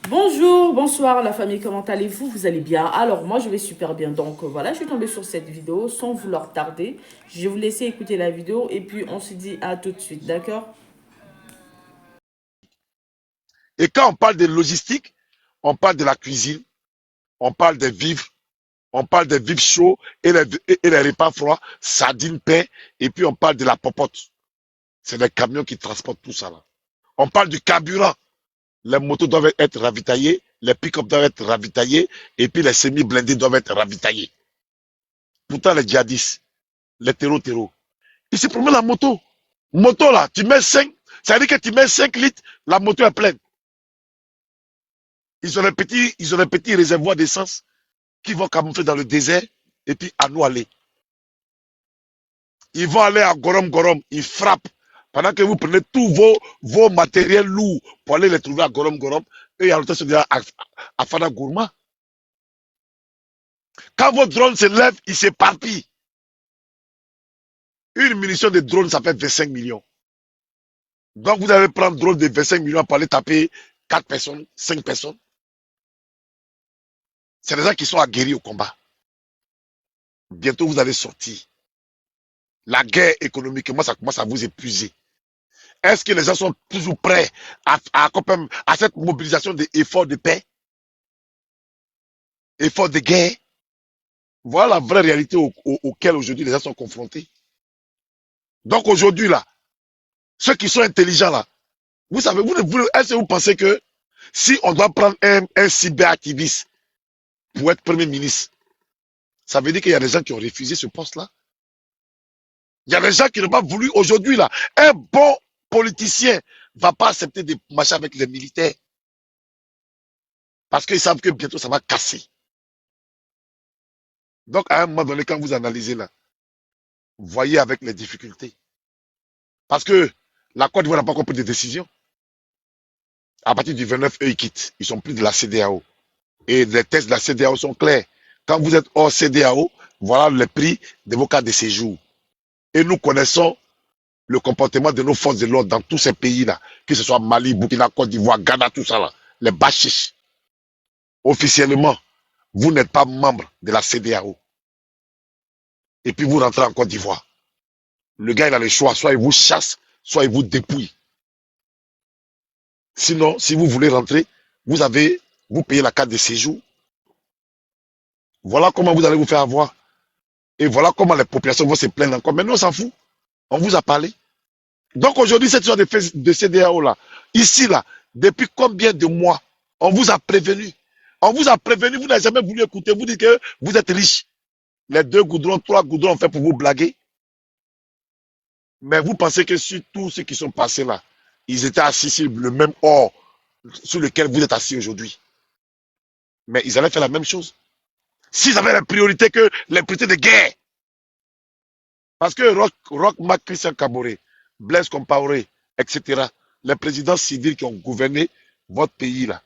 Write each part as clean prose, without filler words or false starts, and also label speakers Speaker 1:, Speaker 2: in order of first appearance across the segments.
Speaker 1: Bonjour, bonsoir la famille, comment allez-vous? Vous allez bien? Alors moi je vais super bien, donc voilà, je suis tombée sur cette vidéo sans vouloir tarder. Je vais vous laisser écouter la vidéo et puis on se dit à tout de suite, d'accord?
Speaker 2: Et quand on parle de logistique, on parle de la cuisine, on parle des vivres chauds et les repas froids, sardines, pain, et puis on parle de la popote. C'est les camions qui transportent tout ça là. On parle du carburant. Les motos doivent être ravitaillées, les pick-up doivent être ravitaillés, et puis les semi-blindés doivent être ravitaillés. Pourtant, les djihadistes, les terreaux, ils se promènent la moto. Moto là, tu mets 5, ça veut dire que tu mets 5 litres, la moto est pleine. Ils ont un petit réservoir d'essence qui vont camoufler dans le désert, et puis à nous aller. Ils vont aller à Gorom Gorom, ils frappent. Pendant que vous prenez tous vos matériels lourds pour aller les trouver à Gorom Gorom, eux, il y a longtemps, c'est à Fana Gourma. Quand vos drones se lèvent, ils s'éparpillent. Une munition de drone, ça fait 25 millions. Donc vous allez prendre drone de 25 millions pour aller taper 4 personnes, 5 personnes. C'est des gens qui sont aguerris au combat. Bientôt, vous allez sortir. La guerre économiquement, ça commence à vous épuiser. Est-ce que les gens sont toujours prêts à cette mobilisation d'efforts de paix, efforts de guerre? Voilà la vraie réalité auquel aujourd'hui les gens sont confrontés. Donc aujourd'hui, là, ceux qui sont intelligents, là, vous savez, est-ce que vous pensez que si on doit prendre un cyberactiviste pour être Premier ministre, ça veut dire qu'il y a des gens qui ont refusé ce poste-là? Il y a des gens qui n'ont pas voulu aujourd'hui, là. Un bon politicien ne va pas accepter de marcher avec les militaires. Parce qu'ils savent que bientôt ça va casser. Donc, à un moment donné, quand vous analysez là, voyez avec les difficultés. Parce que la Côte d'Ivoire n'a pas encore pris de décision. À partir du 29, eux, ils quittent. Ils sont plus de la CEDEAO. Et les tests de la CEDEAO sont clairs. Quand vous êtes hors CEDEAO, voilà le prix de vos cartes de séjour. Et nous connaissons le comportement de nos forces de l'ordre dans tous ces pays-là, que ce soit Mali, Burkina, Côte d'Ivoire, Ghana, tout ça là, les bachiches. Officiellement, vous n'êtes pas membre de la CEDEAO. Et puis vous rentrez en Côte d'Ivoire. Le gars, il a le choix, soit il vous chasse, soit il vous dépouille. Sinon, si vous voulez rentrer, vous payez la carte de séjour. Voilà comment vous allez vous faire avoir. Et voilà comment les populations vont se plaindre encore. Mais nous, on s'en fout. On vous a parlé. Donc aujourd'hui, cette histoire de CEDEAO là, ici là, depuis combien de mois, on vous a prévenu. On vous a prévenu, vous n'avez jamais voulu écouter. Vous dites que vous êtes riche. Les 2 goudrons, 3 goudrons, on fait pour vous blaguer. Mais vous pensez que sur tous ceux qui sont passés là, ils étaient assis sur le même or sur lequel vous êtes assis aujourd'hui. Mais ils allaient faire la même chose. S'ils avaient la priorité que les priorités de guerre. Parce que Roch Marc Christian Kaboré, Blaise Compaoré, etc., les présidents civils qui ont gouverné votre pays là,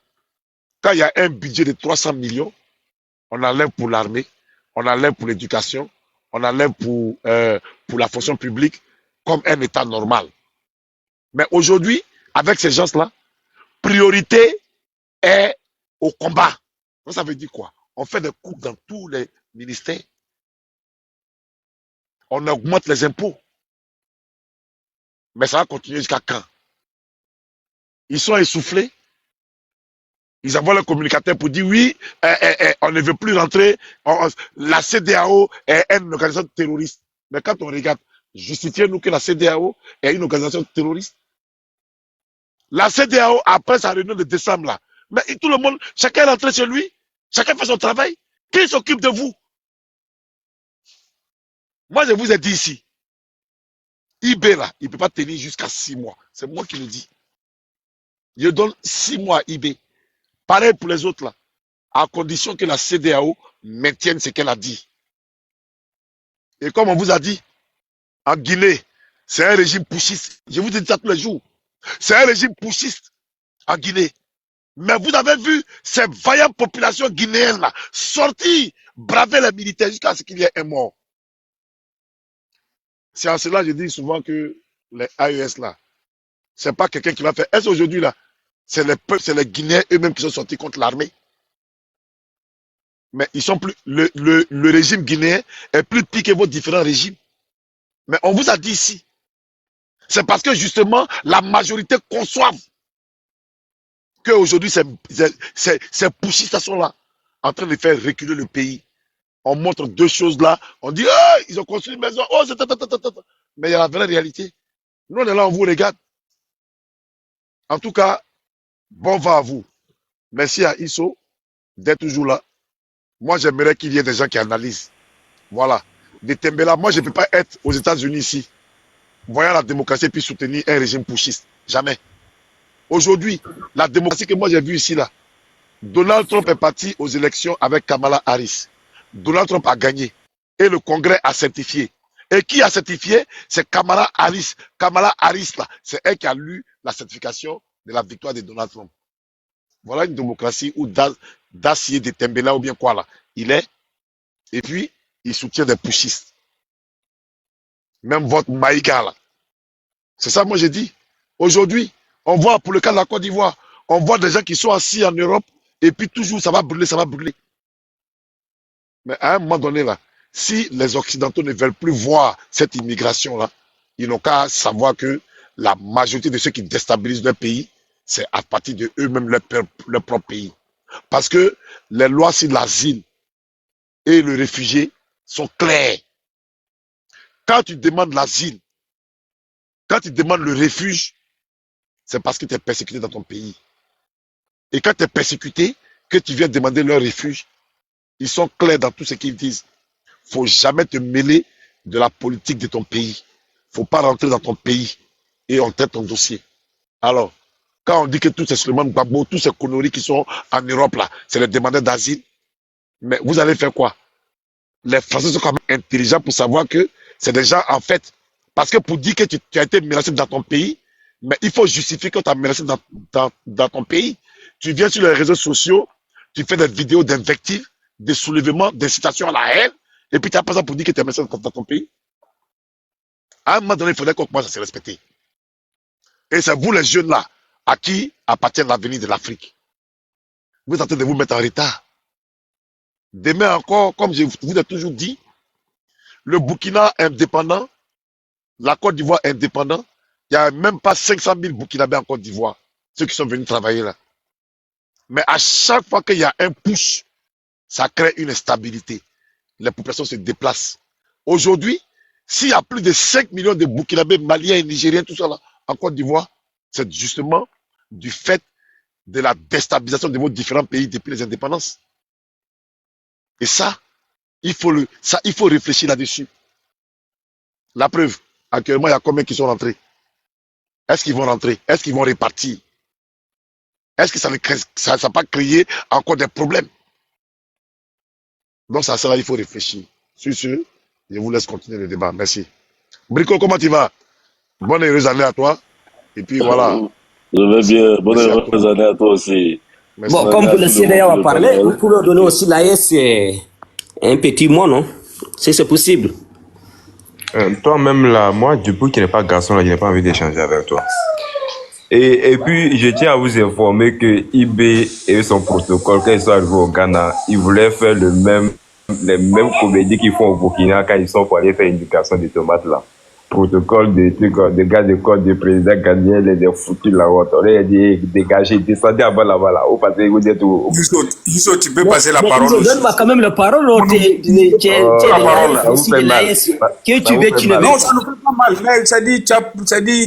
Speaker 2: quand il y a un budget de 300 millions, on enlève pour l'armée, on enlève pour l'éducation, on enlève pour la fonction publique, comme un État normal. Mais aujourd'hui, avec ces gens-là, priorité est au combat. Ça veut dire quoi? On fait des coupes dans tous les ministères. On augmente les impôts. Mais ça va continuer jusqu'à quand? Ils sont essoufflés. Ils envoient le communicateur pour dire oui, on ne veut plus rentrer. La CEDEAO est une organisation terroriste. Mais quand on regarde, justifiez-nous que la CEDEAO est une organisation terroriste. La CEDEAO, après sa réunion de décembre, là, mais tout le monde, chacun est rentré chez lui, chacun fait son travail. Qui s'occupe de vous? Moi, je vous ai dit ici, IB, là, il ne peut pas tenir jusqu'à 6 mois. C'est moi qui le dis. Je donne 6 mois à IB. Pareil pour les autres, là, à condition que la CEDEAO maintienne ce qu'elle a dit. Et comme on vous a dit, en Guinée, c'est un régime putschiste. Je vous dis ça tous les jours. C'est un régime putschiste en Guinée. Mais vous avez vu ces vaillantes populations guinéennes là sortir, braver les militaires jusqu'à ce qu'il y ait un mort. C'est en cela que je dis souvent que les AES là, c'est pas quelqu'un qui va faire. Est-ce aujourd'hui là, c'est les peuples, c'est les Guinéens eux-mêmes qui sont sortis contre l'armée. Mais ils sont plus. Le régime guinéen est plus pire que vos différents régimes. Mais on vous a dit ici. C'est parce que justement, la majorité conçoivent qu'aujourd'hui, ces pushistes sont là, en train de faire reculer le pays. On montre deux choses là. On dit, oh, ils ont construit une maison. Oh, c'est mais il y a la vraie réalité. Nous, on est là, on vous regarde. En tout cas, bon vent à vous. Merci à Isso d'être toujours là. Moi, j'aimerais qu'il y ait des gens qui analysent. Voilà. Des Tembela, moi, je ne peux pas être aux États-Unis ici, voyant la démocratie puis soutenir un régime pushiste. Jamais. Aujourd'hui, la démocratie que moi j'ai vue ici, là, Donald Trump est parti aux élections avec Kamala Harris. Donald Trump a gagné. Et le Congrès a certifié. Et qui a certifié? C'est Kamala Harris. Kamala Harris, là, c'est elle qui a lu la certification de la victoire de Donald Trump. Voilà une démocratie où Dacier de Tembela ou bien quoi là, il est. Et puis, il soutient des pushistes. Même votre Maïga là. C'est ça, moi j'ai dit. Aujourd'hui, on voit pour le cas de la Côte d'Ivoire, on voit des gens qui sont assis en Europe et puis toujours ça va brûler, ça va brûler. Mais à un moment donné là, si les Occidentaux ne veulent plus voir cette immigration là, ils n'ont qu'à savoir que la majorité de ceux qui déstabilisent leur pays, c'est à partir de eux-mêmes leur propre pays. Parce que les lois sur l'asile et le réfugié sont claires. Quand tu demandes l'asile, quand tu demandes le refuge, c'est parce que tu es persécuté dans ton pays. Et quand tu es persécuté, que tu viens demander leur refuge, ils sont clairs dans tout ce qu'ils disent. Il ne faut jamais te mêler de la politique de ton pays. Il ne faut pas rentrer dans ton pays et on traite ton dossier. Alors, quand on dit que tous ces Suleiman Gbagbo, tous ces conneries qui sont en Europe, là, c'est les demandeurs d'asile, mais vous allez faire quoi? Les Français sont quand même intelligents pour savoir que c'est des gens, en fait, parce que pour dire que tu as été menacé dans ton pays, mais il faut justifier que tu as menacé dans ton pays. Tu viens sur les réseaux sociaux, tu fais des vidéos d'invectives, de soulèvements, d'incitation à la haine, et puis tu n'as pas ça pour dire que tu es menacé dans ton pays. À un moment donné, il faudrait qu'on commence à se respecter. Et c'est vous les jeunes là, à qui appartient l'avenir de l'Afrique. Vous êtes en train de vous mettre en retard. Demain encore, comme je vous ai toujours dit, le Burkina indépendant, la Côte d'Ivoire indépendant, il n'y a même pas 500 000 Burkinabés en Côte d'Ivoire, ceux qui sont venus travailler là. Mais à chaque fois qu'il y a un push, ça crée une instabilité. Les populations se déplacent. Aujourd'hui, s'il y a plus de 5 millions de Burkinabés, Maliens et Nigériens, tout ça là, en Côte d'Ivoire, c'est justement du fait de la déstabilisation de vos différents pays depuis les indépendances. Et ça, il faut réfléchir là-dessus. La preuve, actuellement, il y a combien qui sont rentrés? Est-ce qu'ils vont rentrer? Est-ce qu'ils vont répartir? Est-ce que ça ne va pas créer encore des problèmes? Donc, ça sera, il faut réfléchir. Sur ce, je vous laisse continuer le débat. Merci. Brico, comment tu vas? Bonne et heureuse année à toi. Et puis voilà.
Speaker 3: Je vais bien. Bonne et heureuse année à toi aussi.
Speaker 2: Merci.
Speaker 4: Bon, comme vous le savez d'ailleurs parler, vous pouvez donner aussi l'AS un petit mot, non? Si c'est possible.
Speaker 5: Toi-même là, moi, depuis qu'il n'est pas garçon, là, je n'ai pas envie d'échanger avec toi. Et puis, je tiens à vous informer que IB et son protocole, quand ils sont arrivés au Ghana, ils voulaient faire les mêmes comédies qu'ils font au Burkina quand ils sont pour aller faire une éducation des tomates là. Protocole des gars de corps du président ghanéen, les foutus là-haut. On les a dit, dégagez, descendez avant là-bas là. Au passé, vous êtes où?
Speaker 6: Youssou, tu peux passer la parole.
Speaker 4: Donne-moi quand même la parole. Tu es aussi de l'AS. Que tu veux, tu le veux.
Speaker 6: Non, ça ne fait pas mal. Mais ça dit,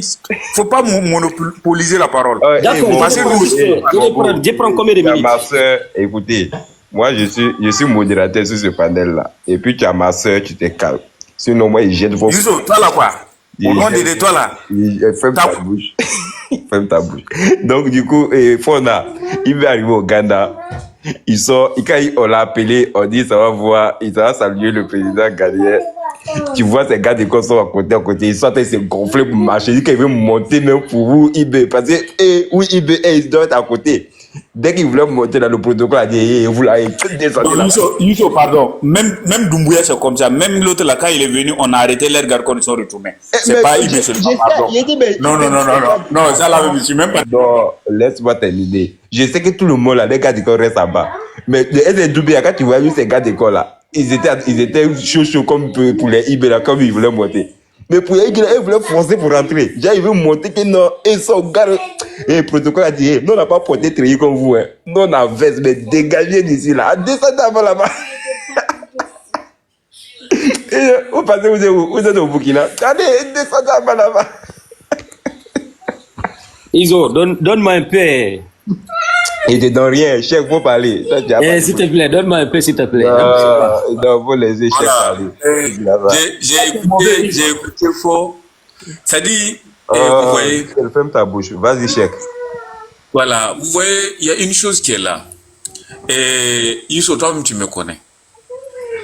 Speaker 6: faut pas monopoliser la parole.
Speaker 4: D'accord, je prends combien de minutes?
Speaker 5: Ma soeur, écoutez, moi je suis modérateur sur ce panel là. Et puis tu as ma soeur, tu te calmes. Sinon, moi, il jette vos...
Speaker 6: Youssou, toi là quoi? Au nom de toi là.
Speaker 5: Ferme ta bouche. Ferme ta bouche. Donc, du coup, Fona, il va arriver au Ghana. Quand on l'a appelé, on dit, ça va voir, il va saluer le président ghanéen. Tu vois, ces gars de quoi sont à côté. Ils sont en train de se gonfler pour marcher. Ils disent qu'ils veulent monter même pour vous, IB. Parce que, oui, IB, ils doivent être à côté. Dès qu'il voulait monter dans le protocole, il a dit, vous là, descendez là.
Speaker 6: Youssou, pardon. Même Doumbouya, c'est comme ça. Même l'autre, là, quand il est venu, on a arrêté leur garde quand ils sont retournés. C'est pas IB seulement, pardon. Non, ça là, je suis même pas.
Speaker 5: Non, laisse-moi terminer. Je sais que tout le monde là, les gars d'école restent là-bas. Mais les Doumbouya, quand tu vois ces gars d'école là, ils étaient chauds comme pour les IB là, comme ils voulaient monter. Mais pour les IB là, ils voulaient forcer pour rentrer. Déjà, ils veulent monter que non, ils sont garés. Et le protocole a dit, nous on n'a pas porté treillis comme vous. Hein. Nous on a veste, mais dégagez d'ici là. Descendez avant là-bas. Et vous pensez, vous êtes au Burkina. Allez, descendez avant là-bas.
Speaker 4: Iso, donne-moi un peu.
Speaker 5: Il te donne rien, chef, faut parler.
Speaker 4: S'il te plaît, donne-moi un peu, s'il te plaît.
Speaker 5: Non, faut laisser chef parler.
Speaker 6: J'ai écouté fort. Ça dit, vous voyez.
Speaker 5: Ferme ta bouche, vas-y, chef.
Speaker 6: Voilà, vous voyez, il y a une chose qui est là. Et Youssou, toi-même, tu me connais.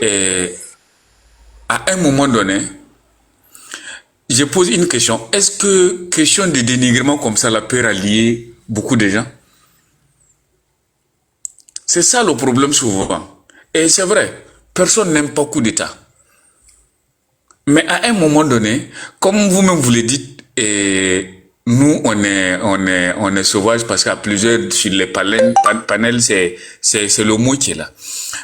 Speaker 6: Et à un moment donné, je pose une question. Est-ce que question de dénigrement comme ça là, peut rallier beaucoup de gens? C'est ça le problème souvent. Et c'est vrai, personne n'aime pas coup d'État. Mais à un moment donné, comme vous-même vous le dites, nous on est sauvages parce qu'à plusieurs sur les panels, c'est le mot qui est là.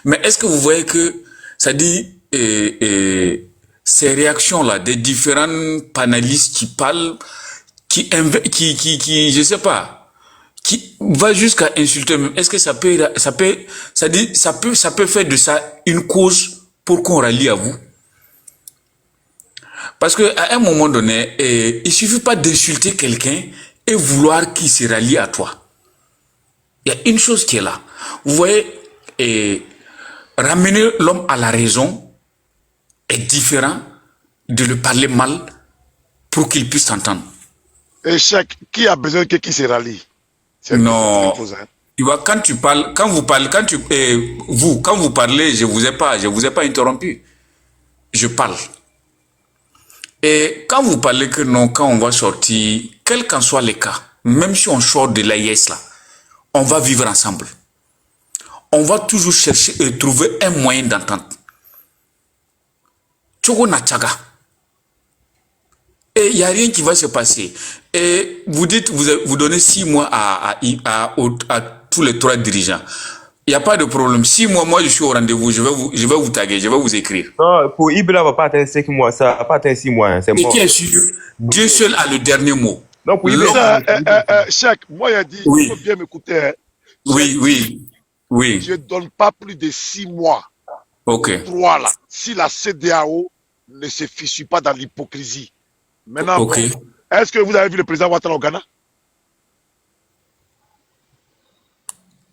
Speaker 6: Mais est-ce que vous voyez que ça dit ces réactions-là des différents panélistes qui parlent, qui je sais pas, qui va jusqu'à insulter même. Est-ce que ça peut faire de ça une cause pour qu'on rallie à vous? Parce que à un moment donné, il suffit pas d'insulter quelqu'un et vouloir qu'il se rallie à toi. Il y a une chose qui est là. Vous voyez, ramener l'homme à la raison est différent de le parler mal pour qu'il puisse t'entendre.
Speaker 2: Et chaque qui a besoin que qui se rallie?
Speaker 6: Non. Tu vois, quand vous parlez, quand vous parlez, je vous ai pas interrompu. Je parle. Et quand vous parlez que non, quand on va sortir, quel qu'en soit les cas, même si on sort de l'AIS là, on va vivre ensemble. On va toujours chercher et trouver un moyen d'entente. Tchogo na tchaga. Et il n'y a rien qui va se passer. Et vous dites, vous donnez 6 mois à tous les 3 dirigeants. Il n'y a pas de problème. 6 mois, moi je suis au rendez-vous, je vais vous taguer, je vais vous écrire.
Speaker 5: Non, pour Ibla, va pas atteindre 5 mois, ça va pas atteindre 6 mois, hein, c'est mort.
Speaker 6: Et qui est sûr, Dieu seul a le dernier mot.
Speaker 2: Non, pour Ibla, Cheikh, moi il a dit,
Speaker 6: oui.
Speaker 2: Il faut bien m'écouter. Hein.
Speaker 6: Oui.
Speaker 2: Je ne donne pas plus de 6 mois.
Speaker 6: Ok.
Speaker 2: 3 là. Si la CEDEAO ne se fissure pas dans l'hypocrisie. Maintenant,
Speaker 6: okay.
Speaker 2: Est-ce que vous avez vu le président Ouattara au Ghana?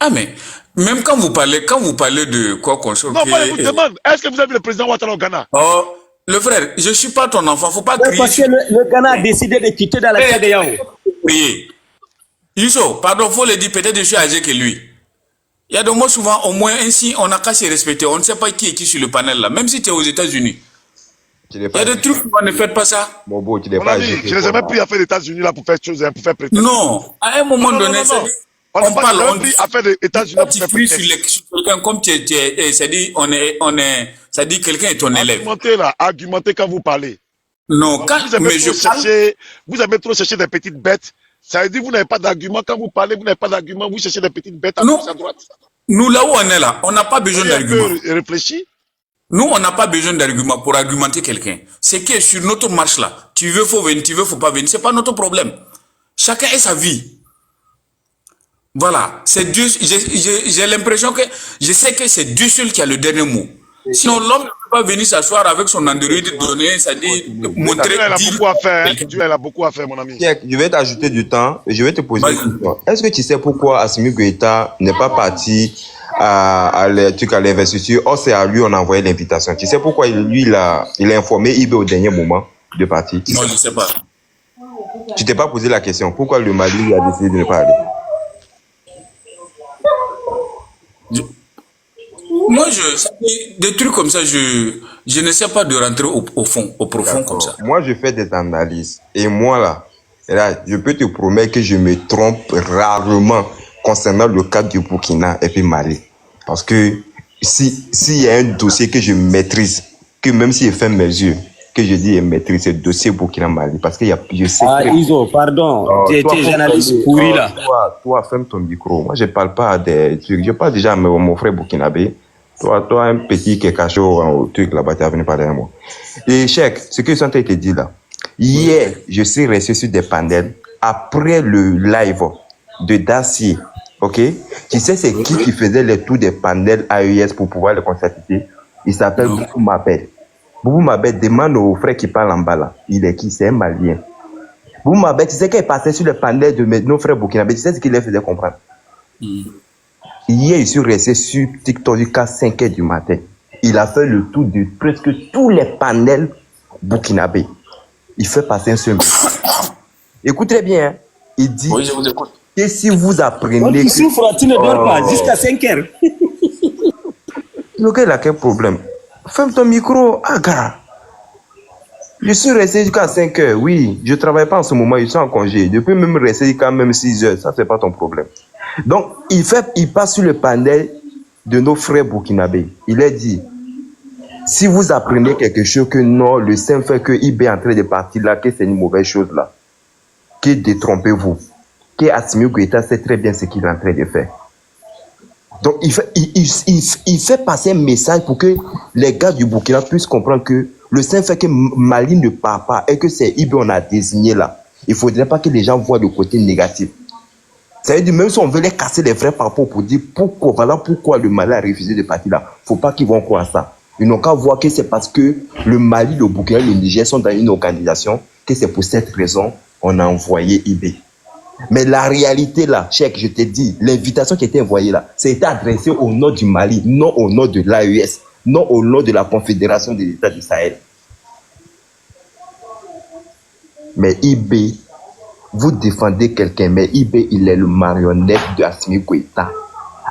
Speaker 6: Ah mais, même quand vous parlez de quoi qu'on soit...
Speaker 2: Non, moi je vous demande, est-ce que vous avez vu le président Ouattara au Ghana?
Speaker 6: Oh, le frère, je ne suis pas ton enfant, faut pas crier...
Speaker 4: Parce que le Ghana a décidé de quitter dans la CEDEAO.
Speaker 6: Oui. Youssou, pardon, faut le dire, peut-être je suis âgé que lui. Il y a de moi souvent, au moins ainsi, on n'a qu'à se respecter. On ne sait pas qui est qui sur le panel là, même si tu es aux États-Unis. Il y a des trucs, ne faites pas ça.
Speaker 5: Mon beau, tu n'es
Speaker 2: Mon
Speaker 5: pas
Speaker 2: ami, je ne les ai même plus à faire les États-Unis là pour faire chose, pour faire prétexte.
Speaker 6: Non, à un moment donné,
Speaker 2: on parle, on dit à faire des États-Unis pour faire prétexte.
Speaker 6: Sur quelqu'un comme tu es, c'est-à-dire, c'est-à-dire quelqu'un est ton élève.
Speaker 2: Argumentez quand vous parlez.
Speaker 6: Non, quand
Speaker 2: vous avez trop cherché des petites bêtes. Ça veut dire que vous n'avez pas d'argument. Quand vous parlez, vous n'avez pas d'argument. Vous cherchez des petites bêtes à gauche, à droite.
Speaker 6: Nous, là où on est là, on n'a pas besoin d'argument.
Speaker 2: Réfléchis.
Speaker 6: Nous, on n'a pas besoin d'argument pour argumenter quelqu'un. C'est que sur notre marche là, tu veux, faut venir, tu veux, faut pas venir. C'est pas notre problème. Chacun a sa vie. Voilà. C'est Dieu. J'ai l'impression que, je sais que c'est Dieu seul qui a le dernier mot. Sinon, l'homme ne peut pas venir s'asseoir avec son Android, donner, c'est-à-dire, montrer.
Speaker 2: Dieu, elle a beaucoup à faire. Dieu, elle a beaucoup à faire, mon ami.
Speaker 5: Je vais t'ajouter du temps et je vais te poser une question. Est-ce que tu sais pourquoi Assimi Goïta n'est pas parti à l'investiture? Or, c'est à lui on a envoyé l'invitation. Tu sais pourquoi il a informé IB au dernier moment de partir?
Speaker 6: Non, je ne sais pas.
Speaker 5: Tu t'es pas posé la question. Pourquoi le Mali a décidé de ne pas aller?
Speaker 6: Moi, des trucs comme ça, je ne sais pas de rentrer au fond, au profond comme ça.
Speaker 5: Moi, je fais des analyses. Et moi, là, je peux te promettre que je me trompe rarement concernant le cas du Burkina et puis Mali. Parce que s'il y a un dossier que je maîtrise, que même si je ferme mes yeux, que je dis je maîtrise, c'est le dossier Burkina-Mali. Parce que je sais
Speaker 4: Ah, Iso, pardon, tu es journaliste pourri là.
Speaker 5: Toi, ferme ton micro. Moi, je parle pas des trucs. Je parle déjà à mon frère burkinabé. Toi, un petit qui est caché au truc là-bas, tu es venu parler à moi. Et Cheikh, ce que je suis en train de te dire là, hier, je suis resté sur des panels après le live de Dacier. Ok? Tu sais, c'est qui faisait les tours des panels AES pour pouvoir le constater? Il s'appelle Boubou Mabel. Boubou Mabel demande au frère qui parle en bas là. Il est qui? C'est un Malien. Boubou Mabel, tu sais qu'il passait sur le panel de nos frères burkinabés, tu sais ce qu'il les faisait comprendre? Hier, je suis resté sur TikTok jusqu'à 5 h du matin. Il a fait le tour de presque tous les panels burkinabés. Il fait passer un seul message. Écoutez bien, hein. Il dit
Speaker 6: Oui, je vous écoute.
Speaker 5: que si vous apprenez...
Speaker 4: Donc, tu souffres, tu ne dors pas jusqu'à 5 h.
Speaker 5: Le gars, il a quel problème? Ferme ton micro, gars. Je suis resté jusqu'à 5 h, oui. Je ne travaille pas en ce moment, je suis en congé. Je peux même rester jusqu'à même 6 h, ça, c'est pas ton problème. Donc, il passe sur le panel de nos frères burkinabés. Il a dit, si vous apprenez quelque chose que non, le simple fait que IB est en train de partir là, que c'est une mauvaise chose là, que détrompez-vous, que Assimi Goïta sait très bien ce qu'il est en train de faire. Donc, il fait passer un message pour que les gars du Burkina puissent comprendre que le simple fait que Mali ne part pas et que c'est IB on a désigné là, il ne faudrait pas que les gens voient le côté négatif. Ça veut dire, même si on veut les casser les vrais parcours pour dire voilà pourquoi le Mali a refusé de partir là, il ne faut pas qu'ils vont croire ça. Ils n'ont qu'à voir que c'est parce que le Mali, le Burkina, le Niger sont dans une organisation, que c'est pour cette raison qu'on a envoyé IB. Mais la réalité là, Cheikh, je te dis, l'invitation qui était envoyée là, c'était adressée au nom du Mali, non au nom de l'AES, non au nom de la Confédération des États du Sahel. Mais IB, vous défendez quelqu'un, mais IB, il est le marionnette de Assimi Goïta.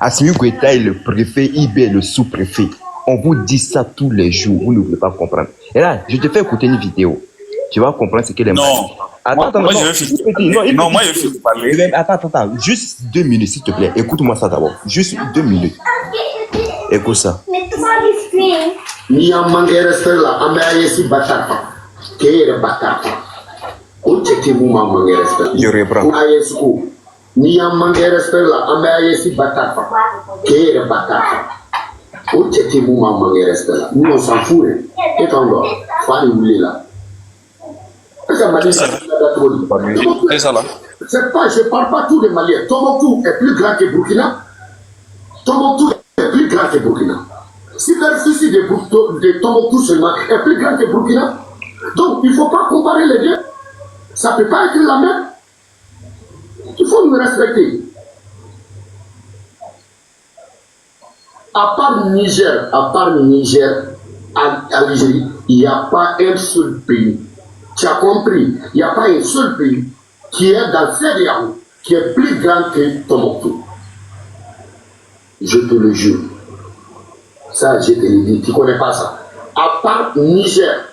Speaker 5: Assimi Goïta est le préfet, IB est le sous-préfet. On vous dit ça tous les jours, vous ne voulez pas comprendre. Et là, je te fais écouter une vidéo. Tu vas comprendre ce qu'est les Mali. Attends,
Speaker 6: moi, je vais finir. Non, moi, je vais finir de parler.
Speaker 5: Attends, juste 2 minutes, s'il te plaît. Écoute-moi ça d'abord. Juste 2 minutes. Écoute ça.
Speaker 7: Ni a manqué respect là, on a essayé de battre. Qu'est-ce que battre? Où est-ce que vous manquez respect?
Speaker 5: Je reprends.
Speaker 7: Ni a manqué respect là, on a essayé de battre. Qu'est-ce que battre? Où est-ce que vous manquez respect là? Nous on s'en fout. Et quand on va oublier là. C'est ça là. C'est pas, je parle pas tout des Maliens. Tombouctou est plus grand que Burkina. Tombouctou est plus grand que Burkina. Superficie de Tombouctou seulement est plus grand que Burkina. Donc il ne faut pas comparer les deux. Ça ne peut pas être la même. Il faut nous respecter. À part Niger, Algérie, il n'y a pas un seul pays. Tu as compris, il n'y a pas un seul pays qui est dans CEDEAO qui est plus grand que Tombouctou. Je te le jure. Ça, je te le dis, tu ne connais pas ça. À part Niger,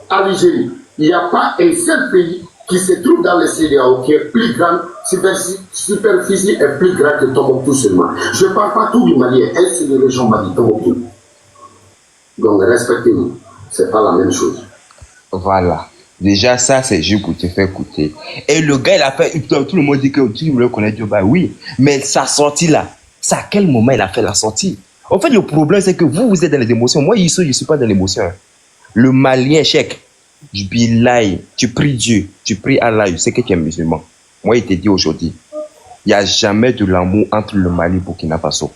Speaker 7: Algérie, il n'y a pas un seul pays qui se trouve dans le CEDEAO qui est plus grand, superficie est plus grand que Tombouctou seulement. Je ne parle pas tout du Mali, c'est une région Mali, Tombouctou. Donc respectez-nous. C'est pas la même chose.
Speaker 5: Voilà. Déjà, ça, c'est juste pour te faire écouter. Et le gars, il a fait, tout le monde dit que tu le connais, Dieu, bah oui. Mais sa sortie là, c'est à quel moment il a fait la sortie? En fait, le problème, c'est que vous êtes dans les émotions. Moi, je ne suis pas dans l'émotion. Le Malien, Cheikh, Bilaï, tu pries Dieu, tu pries Allah, je sais que tu es musulman. Moi, il te dit aujourd'hui, il n'y a jamais de l'amour entre le Mali et Burkina Faso.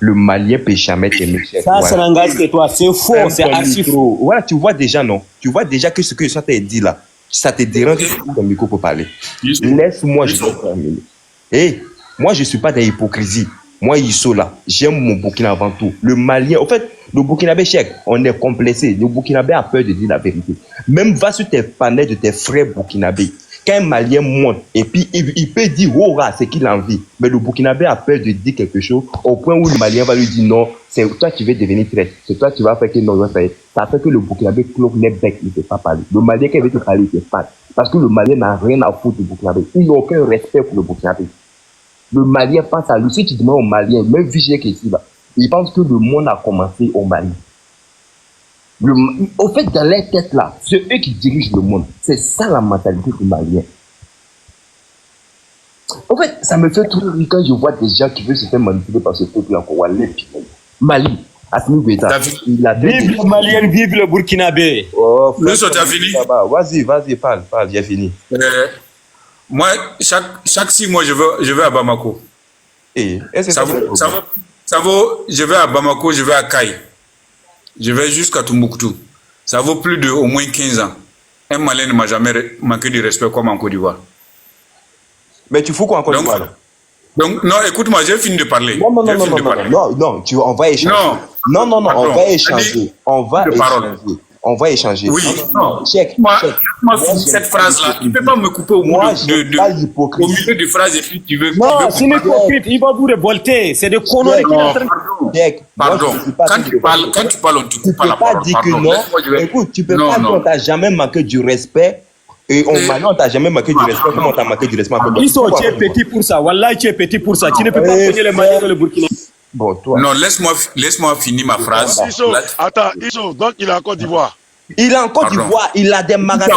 Speaker 5: Le Malien peut jamais t'aimer.
Speaker 4: Ça, ça n'engage que toi. C'est faux, c'est archi faux.
Speaker 5: Voilà, tu vois déjà, non? Tu vois déjà que ce que je t'ai dit là, ça te dérange que ton micro pour parler. Laisse-moi, je vais terminer. Et moi, je ne suis pas dans l'hypocrisie. Moi, Iso là, j'aime mon Burkina avant tout. Le Malien, en fait, le Burkinabé, Cheikh, on est complexé. Le Burkinabé a peur de dire la vérité. Même va sur tes panels de tes frères burkinabés. Quand un Malien monte, et puis il peut dire oh, ce qu'il a envie, mais le Burkinabé a peur de dire quelque chose au point où le Malien va lui dire non, c'est toi qui veux devenir traître, c'est toi qui vas faire que non, ça fait que le Burkinabé cloque les becs, il ne peut pas parler. Le Malien qui veut te parler, il ne peut pas. Parce que le Malien n'a rien à foutre du Burkinabé. Il n'a aucun respect pour le Burkinabé. Le Malien pense à lui. Si tu demandes au Malien, même Vigé qui est ici, là, il pense que le monde a commencé au Mali. Au fait, dans les têtes là, c'est eux qui dirigent le monde. C'est ça la mentalité du Malien. En fait, ça me fait trop rire quand je vois des gens qui veulent se faire manipuler par ce peuple encore. Mali, Assimi Goïta.
Speaker 4: Vive le Malien, vive le Burkinabé.
Speaker 5: Oh,
Speaker 6: Luso, t'as fini?
Speaker 5: Vas-y, parle, j'ai fini.
Speaker 6: Moi, chaque 6 mois, je vais à Bamako. Ça vaut, je vais à Bamako, je vais à Kaï. Je vais jusqu'à Tombouctou. Ça vaut plus de au moins 15 ans. Un Malien ne m'a jamais manqué de respect comme en Côte d'Ivoire.
Speaker 5: Mais tu fous quoi en Côte d'Ivoire?
Speaker 6: Donc, non, écoute-moi, j'ai fini de parler.
Speaker 5: Non, on va échanger. Non, on va échanger. On va échanger.
Speaker 6: Oui, non.
Speaker 5: Check.
Speaker 6: Moi, cette phrase-là, tu ne peux pas me couper au milieu de phrases et puis tu veux...
Speaker 4: Non, c'est hypocrite, il va vous révolter. C'est des conneries qu'il est en train de...
Speaker 6: Pardon, quand tu parles, on te coupe pas la parole.
Speaker 5: Tu peux pas dire que non. Écoute, tu peux pas dire qu'on t'a jamais manqué du respect. Et on t'a jamais manqué du respect. Comment on t'a manqué du respect?
Speaker 4: Tu es petit pour ça. Wallah, tu es petit pour ça. Tu ne peux pas tenir les Maliens dans le Burkina.
Speaker 5: Bon, toi.
Speaker 6: Non, laisse-moi finir ma phrase.
Speaker 2: Attends, donc il est en Côte d'Ivoire.
Speaker 5: Il est en Côte d'Ivoire, il a des magasins.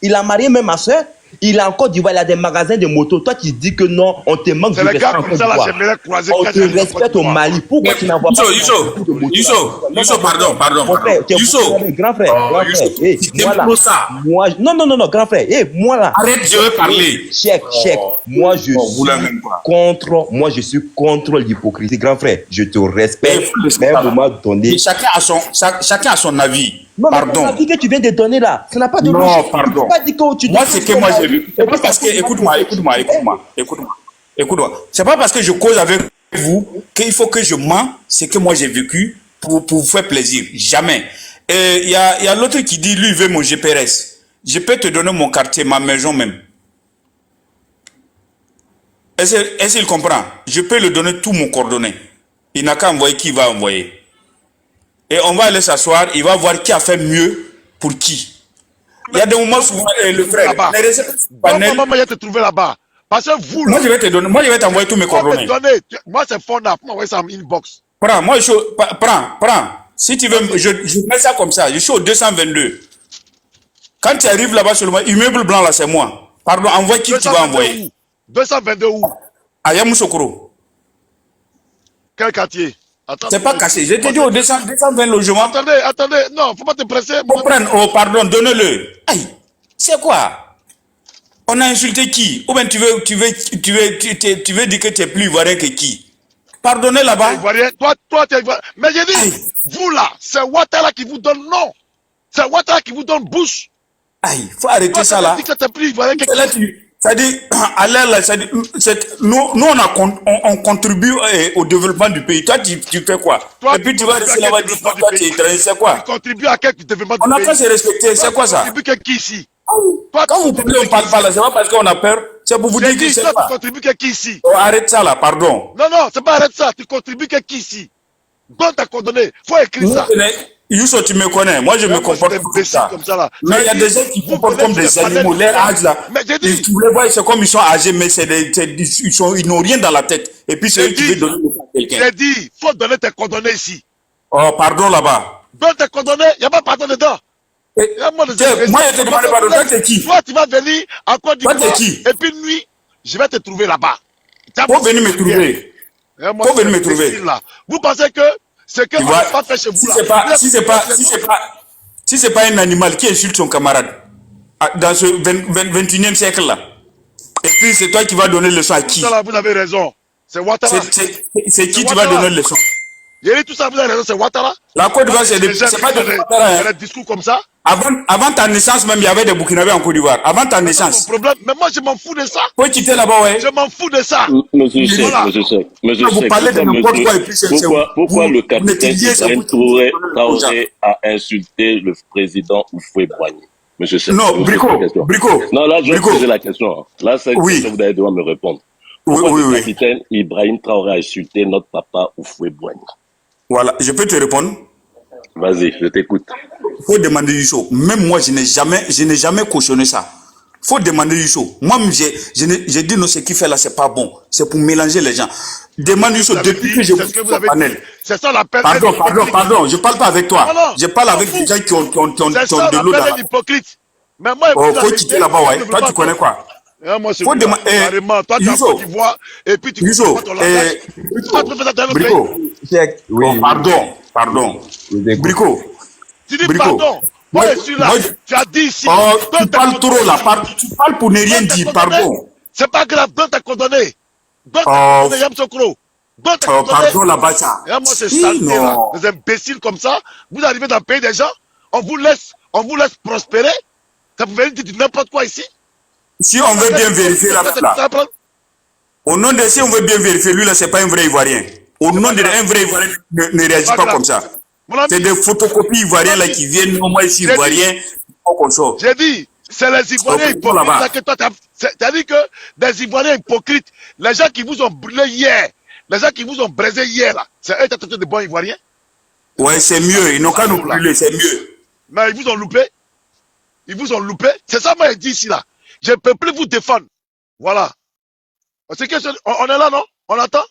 Speaker 5: Il a marié même ma soeur. Il est en Côte d'Ivoire, il a des magasins de motos. Toi, tu dis que non, on te manque du respect en Côte d'Ivoire. On te respecte au Mali. Pourquoi tu n'envoies pas
Speaker 6: Yousso, pardon.
Speaker 5: Grand frère. Moi, non, grand frère. Moi là.
Speaker 6: Arrête, je veux parler.
Speaker 5: Chèque. Moi, je suis contre l'hypocrisie. Grand frère, je te respecte. Mais à un moment donné.
Speaker 6: Chacun a son avis.
Speaker 5: Non, pardon. L'avis que tu viens de donner là, ça n'a pas de logique.
Speaker 6: Non, pardon. Moi, c'est que moi j'ai vu. C'est pas parce que, écoute-moi. C'est pas parce que je cause avec vous qu'il faut que je mens ce que moi j'ai vécu pour vous faire plaisir. Jamais. Il y a l'autre qui dit, lui, il veut mon GPRS. Je peux te donner mon quartier, ma maison même. Est-ce qu'il comprend? Je peux lui donner tout mon coordonnées. Il n'a qu'à envoyer qui va envoyer. Et on va aller s'asseoir, il va voir qui a fait mieux pour qui. Il y a des moments souvent, le frère, les recettes panel...
Speaker 2: Moi, je vais te trouver là-bas. Parce que vous, là...
Speaker 6: Moi, je vais t'envoyer tous mes coordonnées.
Speaker 2: Moi, c'est Fonda. Moi, envoyer ça en inbox.
Speaker 6: Prends. Si tu veux, je mets ça comme ça. Je suis au 222. Quand tu arrives là-bas sur le immeuble blanc, là, c'est moi. Pardon, envoie qui tu vas envoyer.
Speaker 2: 222 où?
Speaker 6: À Yamoussoukro.
Speaker 2: Quel quartier?
Speaker 6: C'est pas caché. Je t'ai dit au 220 logements.
Speaker 2: Attendez. Non, faut pas te presser.
Speaker 6: Oh, pardon, donne-le. Aïe, c'est quoi? On a insulté qui? Ou bien tu veux dire que tu es plus ivoirien que qui? Pardonnez là-bas.
Speaker 2: Toi, tu es ivoirien. Mais j'ai dit, vous là, c'est Ouattara qui vous donne non. C'est Ouattara qui vous donne bouche.
Speaker 6: Aïe, faut arrêter ça là.
Speaker 2: Tu dis que tu es plus ivoirien que qui?
Speaker 6: C'est-à-dire, à l'air là, nous on contribue au développement du pays. Toi, tu fais quoi? Et puis tu vas rester là-bas, dire toi, tu es étranger, c'est quoi?
Speaker 2: Tu contribues à quel développement du pays?
Speaker 6: On n'a pas se respecter, c'est quoi ça?
Speaker 2: Tu contribues que qui ici?
Speaker 6: Quand vous parlez, on ne parle pas là, c'est pas parce qu'on a peur, c'est pour vous dire que c'est pas.
Speaker 2: Tu contribues que qui ici?
Speaker 6: Oh, arrête ça là, pardon.
Speaker 2: Non, c'est pas arrête ça, tu contribues que qui ici? Donne ta coordonnée, faut écrire ça.
Speaker 6: Yousso, tu me connais, moi je me comporte comme ça. Mais il y a des gens qui se comportent comme des animaux, leur âge là. Tu les vois, c'est comme ils sont âgés, mais ils n'ont rien dans la tête. Et puis c'est eux qui veulent donner à quelqu'un.
Speaker 2: J'ai dit, faut donner tes coordonnées ici.
Speaker 6: Oh, pardon là-bas.
Speaker 2: Donne tes coordonnées, il n'y a pas pardon dedans.
Speaker 6: Moi je te demande pardon, toi t'es qui?
Speaker 2: Toi tu vas venir en Côte d'Ivoire.
Speaker 6: Toi t'es qui?
Speaker 2: Et puis nuit, je vais te trouver là-bas.
Speaker 6: Faut venir me trouver. Faut venir me trouver.
Speaker 2: Vous pensez que c'est que on n'a pas fait chez vous là.
Speaker 6: Si c'est pas un animal qui insulte son camarade dans ce 21e siècle là, et puis c'est toi qui vas donner le leçon à qui?
Speaker 2: Tout ça là, vous avez raison. C'est Ouattara.
Speaker 6: C'est qui tu vas donner le leçon?
Speaker 2: J'ai dit tout ça, vous avez raison, c'est Ouattara.
Speaker 6: La Côte d'Ivoire, c'est pas de Ouattara.
Speaker 2: Des discours comme ça.
Speaker 6: Avant ta naissance même, il y avait des Burkinabés en Côte d'Ivoire. Avant ta naissance.
Speaker 2: Problème. Mais moi, je m'en fous de ça.
Speaker 6: Faut quitter là-bas, ouais.
Speaker 2: Je m'en fous de ça.
Speaker 3: Monsieur Cheikh.
Speaker 6: Vous parlez de n'importe quoi et puis
Speaker 3: pourquoi le capitaine Traoré a insulté le président Houphouët-Boigny? Monsieur Sec,
Speaker 4: Non,
Speaker 3: je vous pose la question.
Speaker 4: Brico.
Speaker 3: Non, là, je vais
Speaker 4: Brico.
Speaker 3: poser la question. Là, c'est
Speaker 4: Oui.
Speaker 3: que vous allez devoir me répondre.
Speaker 4: Oui,
Speaker 3: Pourquoi
Speaker 4: oui,
Speaker 3: le
Speaker 4: oui.
Speaker 3: capitaine Ibrahim Traoré a insulté notre papa Oufoué-Boigny?
Speaker 4: Voilà, je peux te répondre.
Speaker 3: Vas-y, je t'écoute.
Speaker 4: Faut demander Youssou. Même moi, je n'ai jamais cautionné ça. Faut demander Youssou. Moi, j'ai dit non, ce qu'il fait là, c'est pas bon. C'est pour mélanger les gens. Demande Youssou depuis que je
Speaker 2: C'est ce que vous avez
Speaker 4: panel.
Speaker 2: dit. C'est ça l'appel.
Speaker 4: Pardon. Je parle pas avec toi.
Speaker 2: Non,
Speaker 4: Je parle avec des gens qui ont
Speaker 2: c'est ça
Speaker 4: de l'eau
Speaker 2: l'appel
Speaker 4: dans.
Speaker 2: hypocrite. Mais moi,
Speaker 4: Oh, faut quitter là-bas, ouais. Toi, tu connais quoi?
Speaker 2: Moi, c'est
Speaker 4: Faut demander.
Speaker 2: carrément. Toi, tu as Côte d'Ivoire et puis tu
Speaker 4: Youssou,
Speaker 2: comprends ton langage. Toi, tu fais ça dans notre
Speaker 4: Brico.
Speaker 2: pays.
Speaker 5: Oui.
Speaker 4: Oh, pardon. Brico.
Speaker 2: Tu dis
Speaker 4: Brico.
Speaker 2: pardon. Moi, je suis là. Tu as dit ici.
Speaker 4: Oh,
Speaker 2: Donne
Speaker 4: tu
Speaker 2: tes
Speaker 4: parles trop là.
Speaker 2: condamnés.
Speaker 4: Tu parles pour ne rien
Speaker 2: Donne tes
Speaker 4: dire,
Speaker 2: condamnés.
Speaker 4: pardon.
Speaker 2: C'est pas grave. Donne tes condamnés. Donne tes
Speaker 4: Oh.
Speaker 2: condamnés, Yam Sokro. Donne tes
Speaker 4: Oh,
Speaker 2: condamnés.
Speaker 4: pardon là-bas, ça.
Speaker 2: Et moi, c'est saleté là.
Speaker 4: Non.
Speaker 2: Des imbéciles comme ça. Vous arrivez dans le pays des gens. On vous laisse prospérer. Ça vous venir dire n'importe quoi ici.
Speaker 4: Si on veut bien vérifier là, au nom de si on veut bien vérifier, lui là, c'est pas un vrai Ivoirien. Au nom de un vrai Ivoirien ne réagit pas comme ça. C'est des photocopies ivoiriens là qui viennent, non, moi je suis Ivoirien, pas comme ça.
Speaker 2: J'ai dit, c'est les Ivoiriens hypocrites. Que toi, t'as dit que des Ivoiriens hypocrites, les gens qui vous ont brûlé hier, les gens qui vous ont braisé hier là, c'est eux qui ont traité de bons Ivoiriens.
Speaker 4: Ouais, c'est mieux, ils n'ont qu'à nous brûler, c'est mieux.
Speaker 2: Mais ils vous ont loupé. Ils vous ont loupé. C'est ça, moi, je dis ici là. Je ne peux plus vous défendre. Voilà. On est là, non? On attend.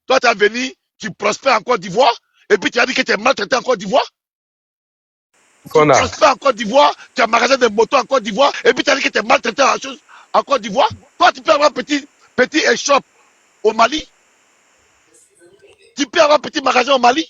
Speaker 2: Toi, tu es venu, tu prospères en Côte d'Ivoire, et puis tu as dit que tu es maltraité en Côte d'Ivoire. Tu prospères en Côte d'Ivoire, tu as magasin de motos en Côte d'Ivoire, et puis tu as dit que tu es maltraité en Côte d'Ivoire. Toi, tu peux avoir un petit shop au Mali. Tu peux avoir un petit magasin au Mali.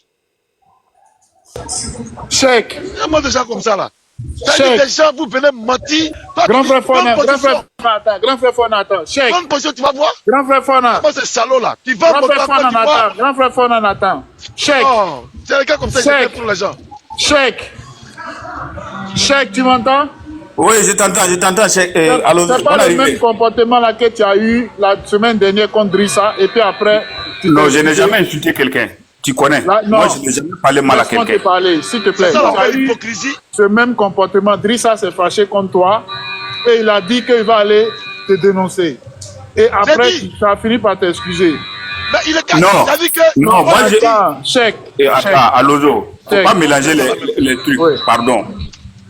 Speaker 8: Cheikh.
Speaker 2: Il y a moins de gens comme ça là. Des gens, vous venez mentir.
Speaker 8: Grand frère Fona, attends. Cheikh.
Speaker 2: Bonne position, tu vas voir.
Speaker 8: Grand frère Fona.
Speaker 2: Moi, c'est salaud là. Tu vas
Speaker 8: Grand frère Fona, attends. Cheikh.
Speaker 2: Oh, c'est les gars comme ça qui fait pour les gens.
Speaker 8: Cheikh, tu m'entends?
Speaker 4: Oui, je t'entends, Cheikh.
Speaker 8: C'est pas le même comportement là que tu as eu la semaine dernière contre Drissa, et puis après.
Speaker 4: Non, je n'ai jamais insulté quelqu'un. Tu connais.
Speaker 8: Là,
Speaker 4: moi, je n'ai jamais parlé mal à quelqu'un.
Speaker 8: Laisse-moi te parler, s'il te plaît.
Speaker 2: C'est ça la hypocrisie.
Speaker 8: Ce même comportement, Drissa s'est fâché contre toi et il a dit qu'il va aller te dénoncer. Et après, tu as fini par t'excuser.
Speaker 2: Mais il est
Speaker 4: non,
Speaker 2: il a dit que...
Speaker 4: Non, moi je...
Speaker 8: Cheikh.
Speaker 4: Attends, Alozo, faut pas mélanger les trucs. Oui.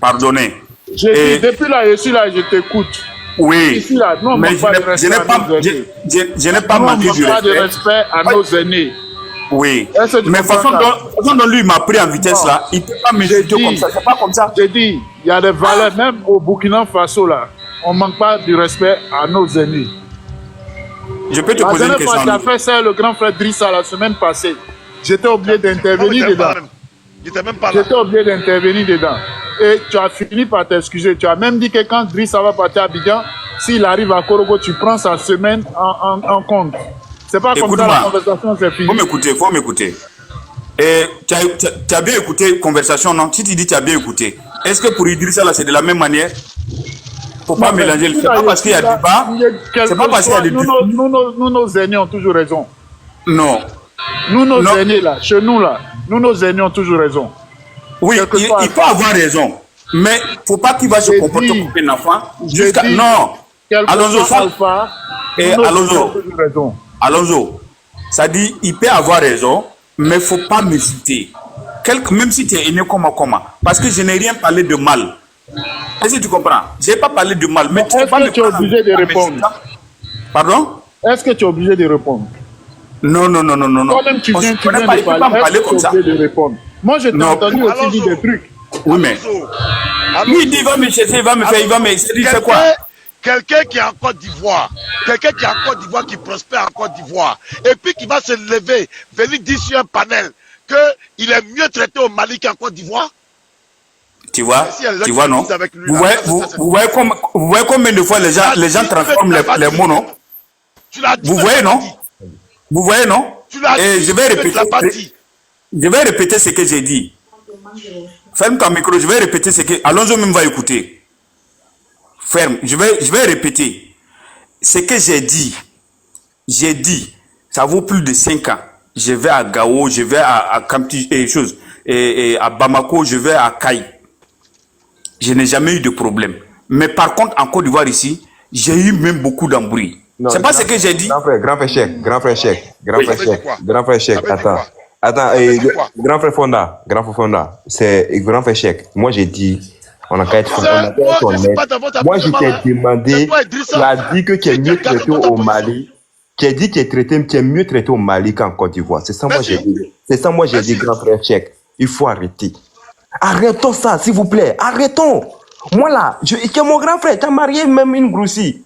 Speaker 4: Pardonnez.
Speaker 8: J'ai dit, depuis là, je suis là, je t'écoute.
Speaker 4: Oui,
Speaker 8: ici, là, non,
Speaker 4: mais je n'ai pas manqué du
Speaker 8: respect à nos aînés.
Speaker 4: Oui, mais façon dont lui m'a pris en vitesse là, il ne peut pas m'insulter comme ça, c'est pas comme ça.
Speaker 8: J'ai dit, il y a des valeurs, même au Burkina Faso là, on ne manque pas du respect à nos aînés.
Speaker 4: Je peux te poser une question.
Speaker 8: Tu as fait ça, le grand frère Drissa la semaine passée. J'étais obligé d'intervenir dedans. J'étais obligé d'intervenir dedans. Et tu as fini par t'excuser. Tu as même dit que quand Drissa va partir à Abidjan, s'il arrive à Korogo, tu prends sa semaine en compte. C'est pas comme ça la conversation, c'est fini.
Speaker 4: Faut m'écouter. Et tu as bien écouté la conversation, non? Si tu dis que tu as bien écouté, est-ce que pour Idrissa là, c'est de la même manière? Faut pas mélanger. C'est pas parce qu'il y a débat. C'est pas parce qu'il y a des
Speaker 8: nous, nos aînés ont toujours raison.
Speaker 4: Non.
Speaker 8: Nous, nos aînés là, chez nous là, nos aînés ont toujours raison.
Speaker 4: Oui, il peut avoir raison. Mais faut pas qu'il va se comporter comme un enfant. Non. Alonso, ça dit, il peut avoir raison, mais faut pas m'insulter. Même si tu es aîné comme parce que je n'ai rien parlé de mal. Est-ce que tu comprends? Je n'ai pas parlé de mal, mais
Speaker 8: est-ce que tu es obligé de répondre?
Speaker 4: Pardon?
Speaker 8: Est-ce que tu es obligé de répondre?
Speaker 4: Non.
Speaker 8: Toi-même, tu viens de parler comme ça. De répondre. Moi, je t'ai entendu aussi dire des trucs.
Speaker 4: Oui, mais... Lui, il va me chercher, il va me faire quoi?
Speaker 2: Quelqu'un qui est en Côte d'Ivoire, qui prospère en Côte d'Ivoire, et puis qui va se lever, venir dire sur un panel qu'il est mieux traité au Mali qu'en Côte d'Ivoire.
Speaker 4: Tu vois, non? Vous voyez combien de fois les gens transforment les mots, non? Vous voyez, non? Vous voyez, non? Et je vais répéter ce que j'ai dit. Ferme ton micro, je vais répéter ce que... Alonso même va écouter. Ferme, je vais répéter. Ce que j'ai dit, ça vaut plus de 5 ans. Je vais à Gao, je vais à Kamti, et à Bamako, je vais à Kaï. je n'ai jamais eu de problème. Mais par contre, en Côte d'Ivoire ici, j'ai eu même beaucoup d'embrouilles. C'est pas ce que j'ai dit.
Speaker 5: Grand frère Cheikh, grand frère Cheikh, attends. Attends, grand frère Fonda, c'est grand frère Cheikh. Moi, j'ai dit, on a qu'à être honnête. Moi, je t'ai demandé, tu as dit que tu es mieux traité au Mali. Tu as dit que tu es mieux traité au Mali qu'en Côte d'Ivoire. C'est ça, moi, j'ai dit. C'est ça, moi, j'ai dit, grand frère Cheikh. Il faut arrêter. Arrêtons ça, s'il vous plaît. Arrêtons. Moi, là, tu es mon grand frère. Tu as marié même une groussie.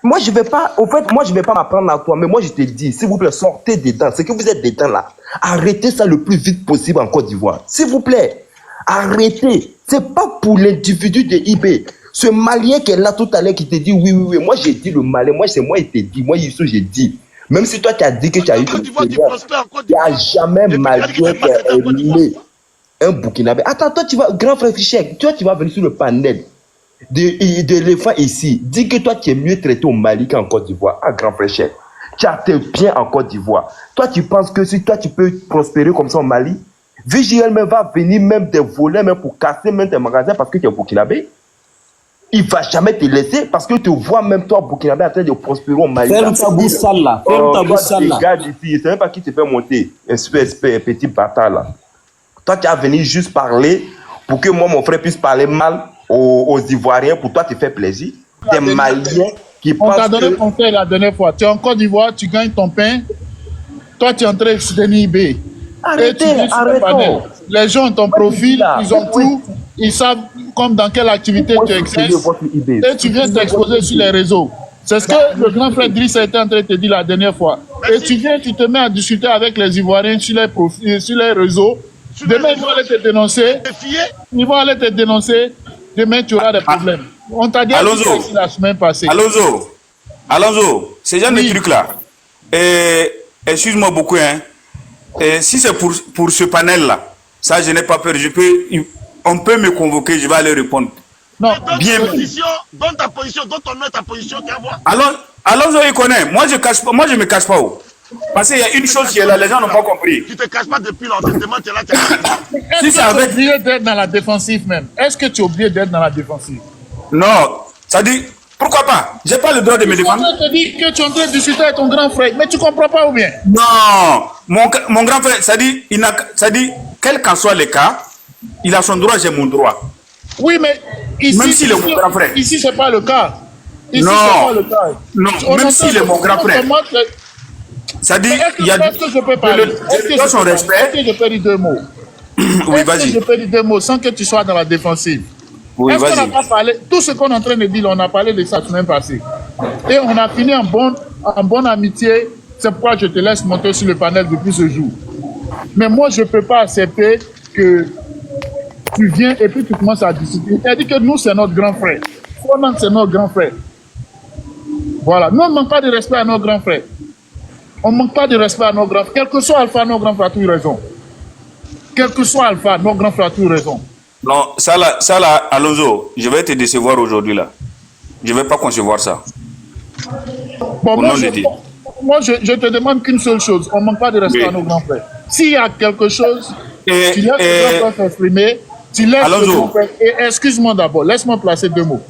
Speaker 5: Moi, je vais pas, au fait, moi, je vais pas m'apprendre à toi, mais moi, je te dis, s'il vous plaît, sortez dedans. C'est que vous êtes dedans, là. Arrêtez ça le plus vite possible en Côte d'Ivoire. S'il vous plaît. Arrêtez. C'est pas pour l'individu de IB. Ce Malien qui est là tout à l'heure qui te dit oui. Moi, j'ai dit le Malien. Moi, c'est moi, il te dit. Moi, Youssou, j'ai dit. Même si toi, tu as dit que tu as eu il n'y a jamais Malien qui a aimé un Burkinabé. Attends, toi, tu vas, grand frère Fichek, toi, tu vas venir sur le panel de l'éléphant ici. Dis que toi, tu es mieux traité au Mali qu'en Côte d'Ivoire. Ah, grand frère Fichek, tu as été bien en Côte d'Ivoire. Toi, tu penses que si toi, tu peux prospérer comme ça au Mali, Vigiel même va venir même te voler, même pour casser même tes magasins parce que tu es Burkinabé. Il va jamais te laisser parce que tu vois même toi, Burkinabé, en train de prospérer au Mali.
Speaker 9: Ferme ta bouche sale là. Ferme ta bouche sale là.
Speaker 5: Regarde ici, je ne sais même pas qui te fait monter. Un petit bâtard là. Toi, tu as venu juste parler pour que moi, mon frère, puisse parler mal aux Ivoiriens pour toi te faire plaisir. Des Maliens qui pensent.
Speaker 8: On t'a donné conseil la dernière fois. Tu es en Côte d'Ivoire, tu gagnes ton pain. Toi, tu es en train de soutenir IB.
Speaker 5: Arrêtez.
Speaker 8: Les gens ont ton profil, ils ont tout. Ils savent comme dans quelle activité tu exerces. Et tu viens t'exposer sur les réseaux. C'est ce que le grand frère Driss a été en train de te dire la dernière fois. Et tu viens, tu te mets à discuter avec les Ivoiriens sur les profils, sur les réseaux. Demain, ils vont aller te dénoncer. Ils vont aller te dénoncer. Demain, tu auras des problèmes. On t'a dit la semaine passée.
Speaker 4: Alonso, ces genre de trucs-là. Excuse-moi beaucoup, hein. Si c'est pour ce panel-là, ça, je n'ai pas peur. On peut me convoquer, je vais aller répondre.
Speaker 2: Non, donne ta position, donne ton nom et ta position, tu vas voir.
Speaker 4: Alonso, il connaît. Moi, je ne me cache pas. Parce qu'il y a une chose qui est là, les gens n'ont pas compris.
Speaker 2: Tu ne te caches pas depuis longtemps, tu es là, tu es
Speaker 8: Est-ce que tu as oublié d'être dans la défensive même? Est-ce que tu as oublié d'être dans la défensive?
Speaker 4: Non, ça dit, pourquoi pas? Je n'ai pas le droit de me défendre.
Speaker 8: Je te dis que tu es en train de discuter avec ton grand frère, mais tu ne comprends pas ou bien?
Speaker 4: Non, mon grand frère, ça dit, quel qu'en soit le cas, il a son droit, j'ai mon droit.
Speaker 8: Oui, mais ici,
Speaker 4: même s'il est mon grand frère.
Speaker 8: Ici, ce n'est pas le cas. Ici,
Speaker 4: non,
Speaker 8: pas le cas.
Speaker 4: Non, même s'il est mon grand frère. Ça dit, il y a
Speaker 8: Est-ce que je peux parler? Est-ce que je peux dire deux mots?
Speaker 4: Oui, vas-y.
Speaker 8: Je peux dire deux mots sans que tu sois dans la défensive.
Speaker 4: Oui,
Speaker 8: est-ce qu'on n'a pas parlé? Tout ce qu'on est en train de dire, on a parlé de ça la semaine passée. Et on a fini en bonne amitié. C'est pourquoi je te laisse monter sur le panel depuis ce jour. Mais moi, je ne peux pas accepter que tu viens et puis tu commences à discuter. Tu as dit que nous, c'est notre grand frère. Fonan, c'est notre grand frère. Voilà. Nous, on ne manque pas de respect à nos grands frères. On ne manque pas de respect à nos grands frères. Quel que soit Alpha, nos grands frères ont toujours raison. Quel que soit Alpha, nos grands frères ont toujours raison.
Speaker 4: Non, ça là, Alonso, je vais te décevoir aujourd'hui là. Je ne vais pas concevoir ça.
Speaker 8: Bon, moi, je te demande qu'une seule chose. On ne manque pas de respect à nos grands frères. S'il y a quelque chose, tu laisses le grand frère s'exprimer. Tu laisses le grand frère. Et excuse-moi d'abord, laisse-moi placer deux mots.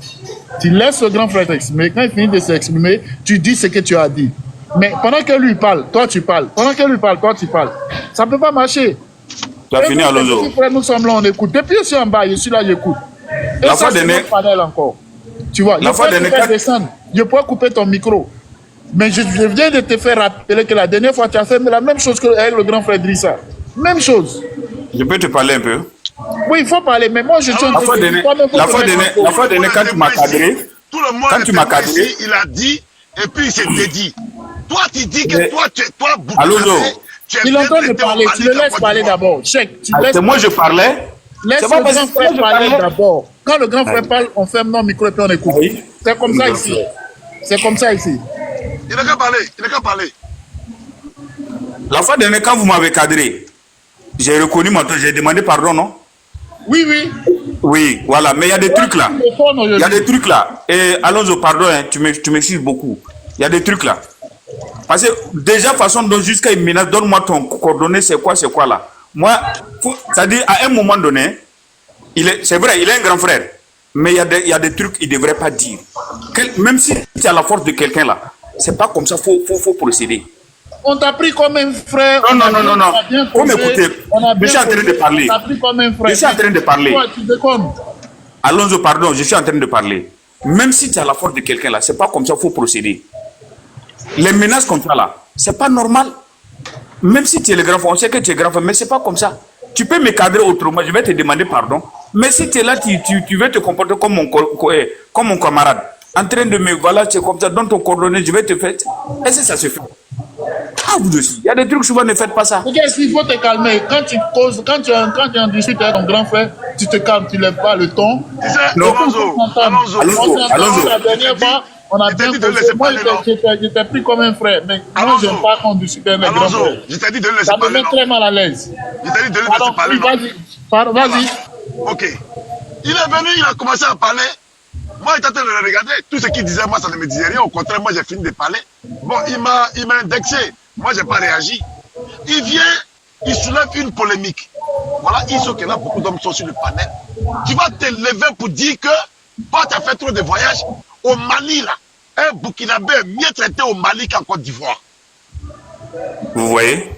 Speaker 8: Tu laisses le grand frère s'exprimer. Quand il finit de s'exprimer, tu dis ce que tu as dit. Mais pendant que lui parle, toi tu parles. Pendant que lui parle, toi tu parles. Ça ne peut pas marcher.
Speaker 4: Tu as fini, Alonso.
Speaker 8: Nous sommes là, on écoute. Depuis je suis en bas, je suis là, j'écoute. Et la ça, c'est notre panel encore. Tu vois, je pourrais couper ton micro. Mais je viens de te faire rappeler que la dernière fois, tu as fait la même chose qu'avec le grand frère Drissa. Même chose.
Speaker 4: Je peux te parler un peu?
Speaker 8: Oui, il faut parler, mais moi je suis
Speaker 4: la fois dernière, quand tu m'as cadré,
Speaker 2: tout le monde il a dit, et puis il s'est dédié. Toi, tu dis que toi,
Speaker 4: Alonso,
Speaker 8: il est en train de parler, tu le laisses parler d'abord.
Speaker 4: C'est moi je parlais.
Speaker 8: Laisse le grand frère parler d'abord. Quand le grand frère parle, on ferme nos micros et puis on écoute. Oui. C'est comme ça ici. C'est comme ça ici.
Speaker 2: Il n'a qu'à parler,
Speaker 4: La fois dernière, quand vous m'avez cadré, j'ai reconnu mon temps, j'ai demandé pardon, non?
Speaker 8: Oui, oui.
Speaker 4: Oui, voilà, mais il y a des trucs là. Il y a des trucs là. Et Alonso, pardon, hein, tu m'excuses beaucoup. Il y a des trucs là. Parce que déjà, façon dont jusqu'à une minute, donne-moi ton coordonnée, c'est quoi là. Moi, c'est-à-dire, à un moment donné, c'est vrai, il est un grand frère. Mais il y a des trucs qu'il ne devrait pas dire. Même si tu as la force de quelqu'un là, c'est pas comme ça, faut procéder.
Speaker 8: On t'a pris comme un frère.
Speaker 4: Non. Comme écoutez, je suis en train de parler.
Speaker 8: On t'a pris comme un frère.
Speaker 4: Je suis en train de parler.
Speaker 8: Toi, tu déconnes.
Speaker 4: Alonso, pardon, je suis en train de parler. Même si tu as la force de quelqu'un là, c'est pas comme ça, faut procéder. Les menaces comme ça là, c'est pas normal. Même si tu es le grand frère, on sait que tu es grand frère, mais c'est pas comme ça. Tu peux me cadrer autrement, je vais te demander pardon. Mais si tu es là, tu veux te comporter comme mon camarade. En train de me, voilà, c'est comme ça, dans ton coordonnée, je vais te faire. Est-ce que ça se fait? Ah, vous aussi. Il y a des trucs, souvent, ne faites pas ça.
Speaker 8: Regarde, il faut te calmer. Quand tu causes, quand tu en discutes avec ton grand frère, tu te calmes, tu ne lèves pas le ton.
Speaker 4: Non,
Speaker 8: Alonso. La dernière fois, on a bien causé. Moi, j'étais pris comme un frère. Mais moi, je n'aime pas qu'on discute avec mes grands frères.
Speaker 2: Je t'ai dit de le laisser
Speaker 8: Ça me
Speaker 2: parler.
Speaker 8: met très mal à l'aise.
Speaker 2: Je t'ai dit de le laisser parler.
Speaker 8: Vas-y.
Speaker 2: Ok. Il est venu, il a commencé à parler. Moi, j'étais en train de le regarder. Tout ce qu'il disait, moi, ça ne me disait rien. Au contraire, moi, j'ai fini de parler. Bon, il m'a indexé. Moi, je n'ai pas réagi. Il vient, il soulève une polémique. Voilà, il sait que là, beaucoup d'hommes sont sur le panel. Tu vas te lever pour dire que toi, tu as fait trop de voyages au Mali, là. Un Burkinabé est mieux traité au Mali qu'en Côte d'Ivoire.
Speaker 4: Vous voyez?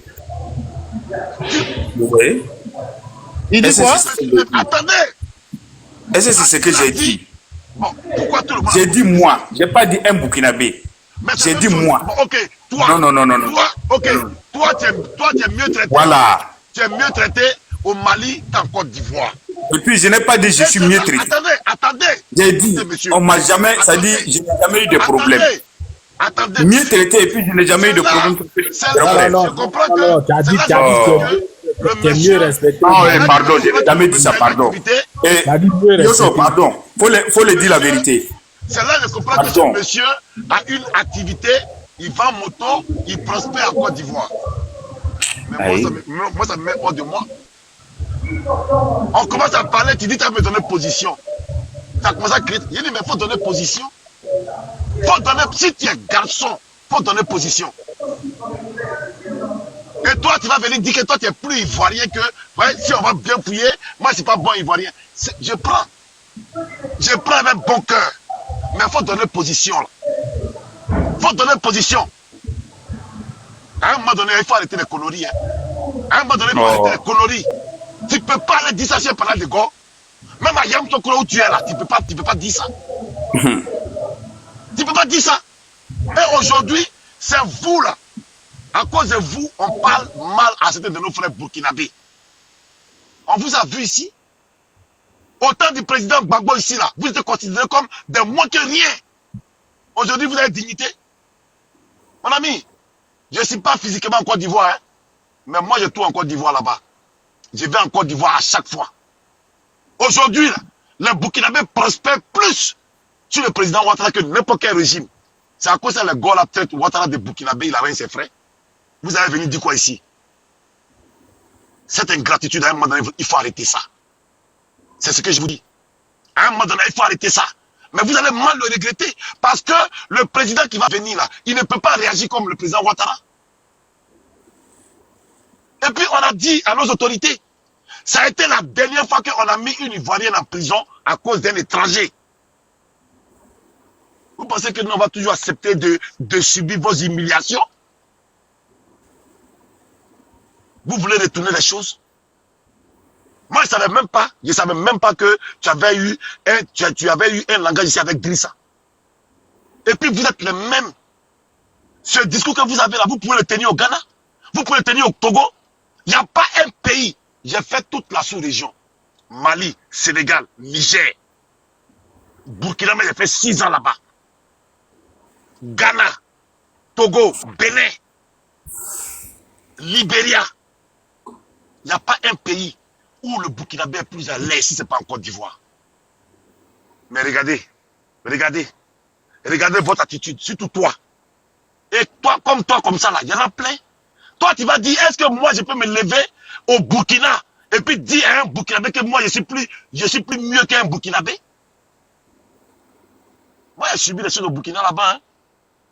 Speaker 8: Il dit quoi?
Speaker 2: Attendez.
Speaker 4: Est-ce que c'est ce que j'ai dit?
Speaker 2: Bon, pourquoi tout le monde...
Speaker 4: J'ai dit moi, j'ai pas dit un Burkinabé. J'ai dit moi.
Speaker 2: Bon, ok, toi.
Speaker 4: Non.
Speaker 2: Toi, ok, toi, tu es mieux traité.
Speaker 4: Voilà.
Speaker 2: Tu es mieux traité au Mali qu'en Côte d'Ivoire.
Speaker 4: Et puis je n'ai pas dit je suis mieux traité.
Speaker 2: Attendez.
Speaker 4: J'ai dit, on m'a jamais, ça dit, je n'ai jamais eu de problème.
Speaker 2: Attendez.
Speaker 4: Mieux traité et puis je n'ai jamais eu de problème.
Speaker 2: Je comprends que...
Speaker 9: Tu as dit tu es mieux respecté.
Speaker 4: Ah oui, pardon, je n'ai jamais dit ça, pardon. Yoso, pardon, faut le dire la vérité.
Speaker 2: C'est là que je comprends que ce monsieur a une activité, il vend moto, il prospère en Côte d'Ivoire. Mais moi, ça me met hors de moi. On commence à parler, tu dis tu as me donner position. Tu as commencé à crier. Il dit mais il faut donner position. Si tu es garçon, il faut donner position. Et toi, tu vas venir dire que toi, tu es plus ivoirien que... Ouais, si on va bien fouiller, moi, c'est pas bon ivoirien. Je prends avec bon cœur. Mais il faut donner position. Il faut donner position. À un moment donné, il faut arrêter les conneries. À un moment donné, il faut arrêter les conneries. Tu ne peux pas aller dire ça chez Panal de Go. Même à Yam Tokoro où tu es là, tu ne peux pas dire ça. Tu ne peux pas dire ça. Et aujourd'hui, c'est vous là. À cause de vous, on parle mal à certains de nos frères burkinabés. On vous a vu ici. Autant du président Gbagbo ici là, vous êtes considérés comme des moins que rien. Aujourd'hui, vous avez dignité. Mon ami, je ne suis pas physiquement en Côte d'Ivoire, hein, mais moi je tourne en Côte d'Ivoire là-bas. Je vais en Côte d'Ivoire à chaque fois. Aujourd'hui, les Burkinabés prospèrent plus sur le président Ouattara que n'importe quel régime. C'est à cause de la Gola traite Ouattara de Burkinabé, il a rien ses frères. Vous allez venir dire quoi ici? Cette ingratitude, à un moment donné, il faut arrêter ça. C'est ce que je vous dis. À un moment donné, il faut arrêter ça. Mais vous allez mal le regretter. Parce que le président qui va venir là, il ne peut pas réagir comme le président Ouattara. Et puis on a dit à nos autorités, ça a été la dernière fois qu'on a mis une Ivoirienne en prison à cause d'un étranger. Vous pensez que nous on va toujours accepter de subir vos humiliations? Vous voulez retourner les choses? Moi, je ne savais même pas que tu avais eu un langage ici avec Drissa. Et puis vous êtes les mêmes. Ce discours que vous avez là, vous pouvez le tenir au Ghana, vous pouvez le tenir au Togo. Il n'y a pas un pays. J'ai fait toute la sous-région. Mali, Sénégal, Niger, Burkina, mais j'ai fait 6 ans là-bas. Ghana, Togo, Bénin, Libéria. Il n'y a pas un pays où le Burkinabé est plus à l'aise si ce n'est pas en Côte d'Ivoire. Mais regardez votre attitude, surtout toi. Et toi, comme ça là, il y en a plein. Toi, tu vas dire, est-ce que moi, je peux me lever au Burkina et puis dire à un Burkinabé que moi, je suis plus mieux qu'un Burkinabé? Moi, j'ai subi les choses au Burkina là-bas. Hein.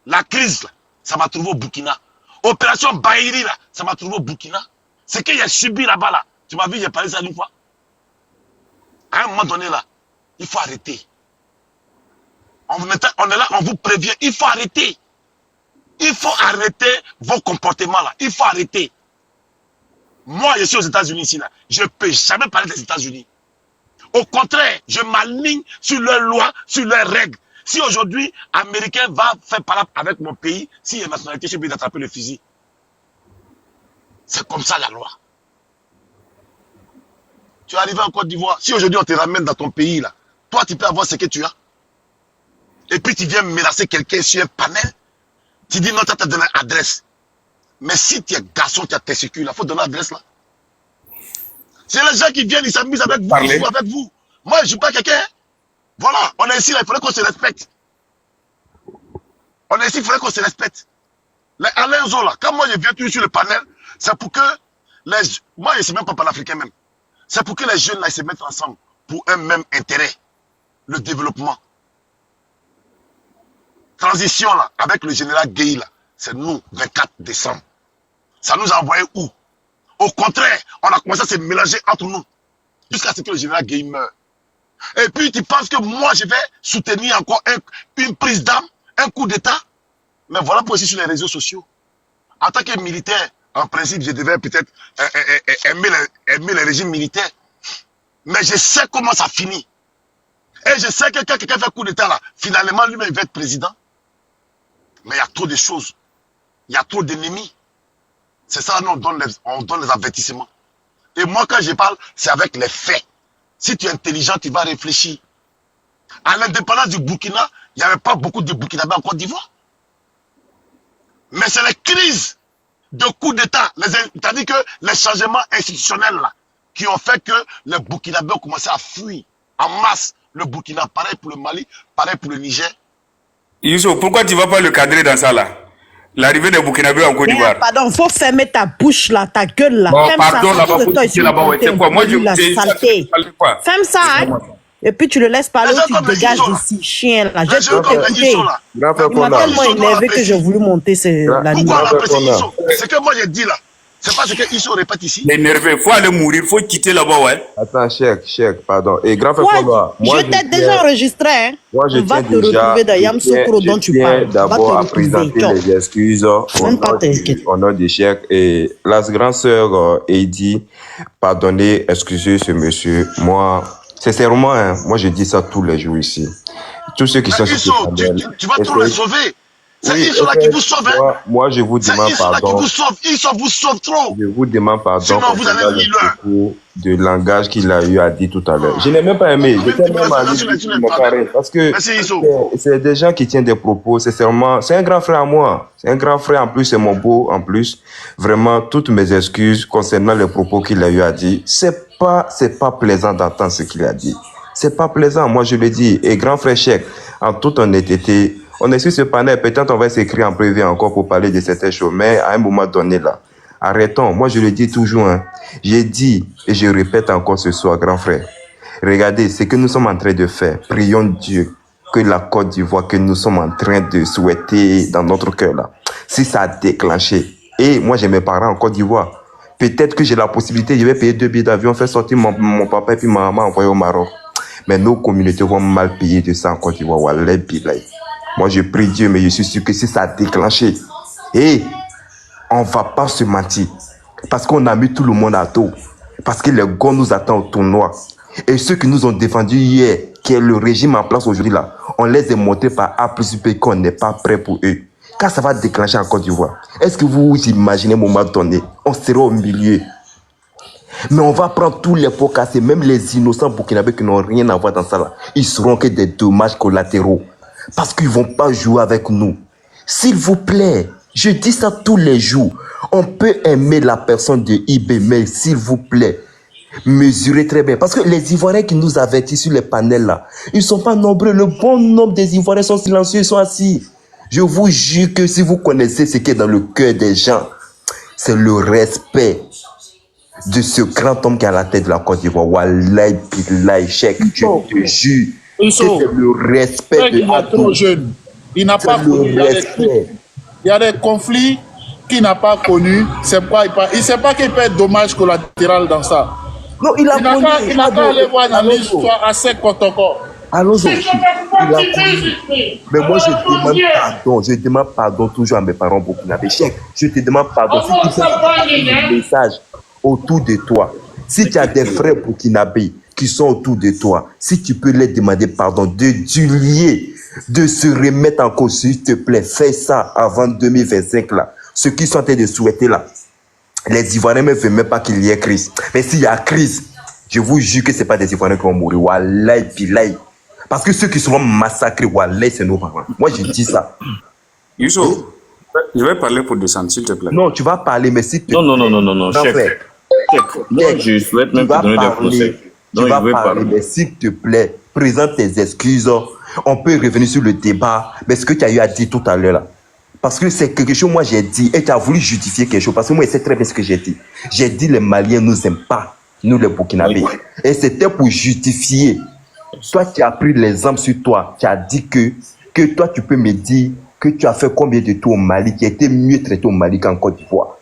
Speaker 2: La crise, là, ça m'a trouvé au Burkina. Opération Bahiri, là, ça m'a trouvé au Burkina. Ce que j'ai subi là-bas, là, tu m'as vu, j'ai parlé ça une fois. À un moment donné, là, Il faut arrêter. On est là, on vous prévient. Il faut arrêter. Il faut arrêter vos comportements là. Il faut arrêter. Moi, je suis aux États-Unis ici là. Je ne peux jamais parler des États-Unis. Au contraire, je m'aligne sur leurs lois, sur leurs règles. Si aujourd'hui, Américain va faire parler avec mon pays, s'il y a une nationalité, je suis obligé d'attraper le fusil. C'est comme ça la loi. Tu es arrivé en Côte d'Ivoire. Si aujourd'hui on te ramène dans ton pays là, toi tu peux avoir ce que tu as. Et puis tu viens menacer quelqu'un sur un panel. Tu dis non, tu as donné l'adresse. Mais si tu es garçon, tu as tes sécurités, il faut donner l'adresse là. C'est les gens qui viennent, ils s'amusent avec vous, ils jouent avec vous. Moi, je ne suis pas quelqu'un. Voilà, on est ici, là, il faudrait qu'on se respecte. On est ici, il faudrait qu'on se respecte. Les Alain Zola, quand moi je viens toujours sur le panel, c'est pour que moi je ne suis même pas panafricain même. C'est pour que les jeunes là, ils se mettent ensemble pour un même intérêt, le développement. Transition là, avec le général Gueye là, c'est nous, 24 décembre. Ça nous a envoyé où? Au contraire, on a commencé à se mélanger entre nous, jusqu'à ce que le général Gueye meure. Et puis tu penses que moi je vais soutenir encore une prise d'âme, un coup d'état? Mais voilà pour aussi sur les réseaux sociaux. En tant que militaire, en principe, je devais peut-être aimer le régime militaire. Mais je sais comment ça finit. Et je sais que quand quelqu'un fait coup d'état là, finalement lui-même il va être président. Mais il y a trop de choses. Il y a trop d'ennemis. C'est ça, nous, on donne les avertissements. Et moi, quand je parle, c'est avec les faits. Si tu es intelligent, tu vas réfléchir. À l'indépendance du Burkina, il n'y avait pas beaucoup de Burkinabés en Côte d'Ivoire. Mais c'est les crises de coups d'État, c'est-à-dire que les changements institutionnels là, qui ont fait que les Burkinabés ont commencé à fuir en masse le Burkina. Pareil pour le Mali, pareil pour le Niger.
Speaker 4: Youssou, pourquoi tu ne vas pas le cadrer dans ça là? L'arrivée des Burkinabés en Côte d'Ivoire.
Speaker 10: Pardon, il faut fermer ta bouche là, ta gueule là.
Speaker 4: Bon,
Speaker 10: ferme
Speaker 4: pardon,
Speaker 10: ça,
Speaker 4: là-bas, moi
Speaker 10: ferme ça, hein. Et puis tu le laisses parler ou tu te dégages d'ici, chien là. J'ai tout écouté. Il m'a tellement énervé que j'ai voulu monter la nuit.
Speaker 2: C'est que moi j'ai dit là. C'est pas ce que Issou répète ici.
Speaker 4: L'énervé, il faut aller mourir, il faut quitter là-bas, ouais.
Speaker 5: Attends, Cheikh, pardon. Et grand frère Fondoa,
Speaker 10: je t'ai déjà enregistré, hein.
Speaker 5: Moi, je tiens d'abord à présenter les excuses au nom de Cheikh. Et la grande sœur Heidi, pardonnez, excusez ce monsieur. Moi, sincèrement, hein, moi je dis ça tous les jours ici. Tous ceux qui sont sur ce panel,
Speaker 2: tu vas tout le sauver. C'est Issou là qui vous sauve.
Speaker 5: Moi, je vous demande pardon.
Speaker 2: Issou vous sauve trop.
Speaker 5: Je vous demande pardon
Speaker 2: sinon, vous allez
Speaker 5: pour de langage qu'il a eu à dire tout à l'heure. Je n'ai même pas aimé. J'étais même allé sur mon carré. Parce que c'est des gens qui tiennent des propos. C'est un grand frère à moi. C'est un grand frère en plus, c'est mon beau en plus. Vraiment, toutes mes excuses concernant les propos qu'il a eu à dire. C'est pas plaisant d'entendre ce qu'il a dit. C'est pas plaisant, moi je le dis. Et grand frère Cheikh, en toute honnêteté, on est sur ce panel, peut-être on va s'écrire en privé encore pour parler de certaines choses, mais à un moment donné là, arrêtons. Moi je le dis toujours, hein. J'ai dit et je répète encore ce soir, grand frère. Regardez ce que nous sommes en train de faire. Prions Dieu que la Côte d'Ivoire que nous sommes en train de souhaiter dans notre cœur là, si ça a déclenché. Et moi j'ai mes parents en Côte d'Ivoire. Peut-être que j'ai la possibilité, je vais payer 2 billets d'avion, faire sortir mon papa et puis ma maman envoyer au Maroc. Mais nos communautés vont mal payer de ça en Côte d'Ivoire. Wallah bilay. Moi, je prie Dieu, mais je suis sûr que si ça a déclenché, et on ne va pas se mentir. Parce qu'on a mis tout le monde à dos. Parce que les gars nous attendent au tournoi. Et ceux qui nous ont défendus hier, qui est le régime en place aujourd'hui là, on les a montrés par A plus B qu'on n'est pas prêt pour eux. Quand ça va déclencher en Côte d'Ivoire, est-ce que vous imaginez au moment donné, on sera au milieu? Mais on va prendre tous les pots cassés, même les innocents burkinabés qui n'ont rien à voir dans ça là. Ils seront que des dommages collatéraux. Parce qu'ils ne vont pas jouer avec nous. S'il vous plaît, je dis ça tous les jours. On peut aimer la personne de IB, mais s'il vous plaît, mesurez très bien. Parce que les Ivoiriens qui nous avertissent sur les panels là, ils ne sont pas nombreux. Le bon nombre des Ivoiriens sont silencieux, ils sont assis. Je vous jure que si vous connaissez ce qui est dans le cœur des gens, c'est le respect de ce grand homme qui est à la tête de la Côte d'Ivoire. Wallahi billahi Cheikh, je te jure. C'est le respect de
Speaker 8: il est trop jeune. Il n'a pas connu. Il y a des conflits qu'il n'a pas connus. Il ne sait pas qu'il peut être dommage collatéral dans ça.
Speaker 10: Non, il n'a pas
Speaker 8: aller voir dans l'histoire à 5 Kotoko.
Speaker 5: Allons-y. Mais moi, je demande pardon. Je demande pardon toujours à mes parents burkinabés. Cheikh, je te demande pardon. Si tu fais un message autour de toi, si tu as des frères burkinabés qui sont autour de toi, si tu peux les demander pardon, de se remettre en cause, s'il te plaît, fais ça avant 2025 là. Ceux qui sont en train de souhaiter là, les Ivoiriens ne veulent même pas qu'il y ait crise. Mais s'il y a crise, je vous jure que ce n'est pas des Ivoiriens qui vont mourir. Wallahi, billahi. Parce que ceux qui seront massacrés, wallahi, c'est nos parents. Moi, je dis ça.
Speaker 4: Youssou, je vais parler pour descendre, s'il te plaît.
Speaker 5: Non, tu vas parler, mais si tu...
Speaker 3: Non, chef. Non, je souhaite même te donner des conseils.
Speaker 5: Tu vas parler, mais s'il te plaît, présente tes excuses. On peut revenir sur le débat, mais ce que tu as eu à dire tout à l'heure là. Parce que c'est quelque chose, moi j'ai dit, et tu as voulu justifier quelque chose, parce que moi je sais très bien ce que j'ai dit. J'ai dit les Maliens nous aiment pas, nous les Burkinabés. Et c'était pour justifier. Toi tu as pris l'exemple sur toi, tu as dit que toi tu peux me dire que tu as fait combien de tours au Mali, qui a été mieux traité au Mali qu'en Côte d'Ivoire.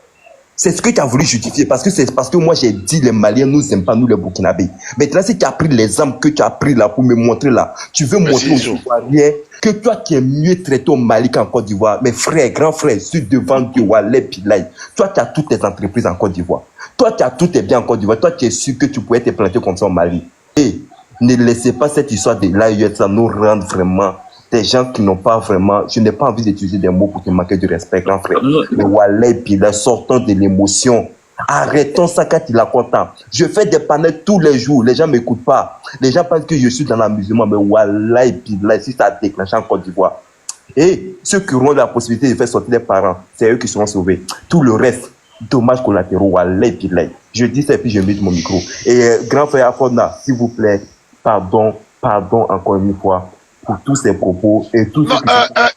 Speaker 5: C'est ce que tu as voulu justifier, parce que moi j'ai dit les Maliens nous aiment pas, nous les Burkinabés. Maintenant si tu as pris l'exemple que tu as pris là pour me montrer là, tu veux montrer aux Ivoiriens que toi qui es mieux traité au Mali qu'en Côte d'Ivoire. Mais frère, grand frère, sur devant Dieu, Wallet Pilaï, toi tu as toutes tes entreprises en Côte d'Ivoire. Toi tu as tous tes biens en Côte d'Ivoire. Toi tu es sûr que tu pourrais te planter comme ça au Mali. Et ne laissez pas cette histoire de l'AES nous rendre vraiment des gens qui n'ont pas vraiment... Je n'ai pas envie d'utiliser des mots pour te manquer de respect, grand frère. Mais Wallet Pilaï, sortons de l'émotion. Arrêtons ça quand il a content. Je fais des panels tous les jours. Les gens ne m'écoutent pas. Les gens pensent que je suis dans l'amusement. Mais Wallah, si ça a déclenché en Côte d'Ivoire. Et ceux qui auront la possibilité de faire sortir les parents, c'est eux qui seront sauvés. Tout le reste, dommages collatéraux. Wallah, je dis ça et puis je mets mon micro. Et grand frère Afona, s'il vous plaît, pardon encore une fois pour tous ces propos et tout.
Speaker 2: Non,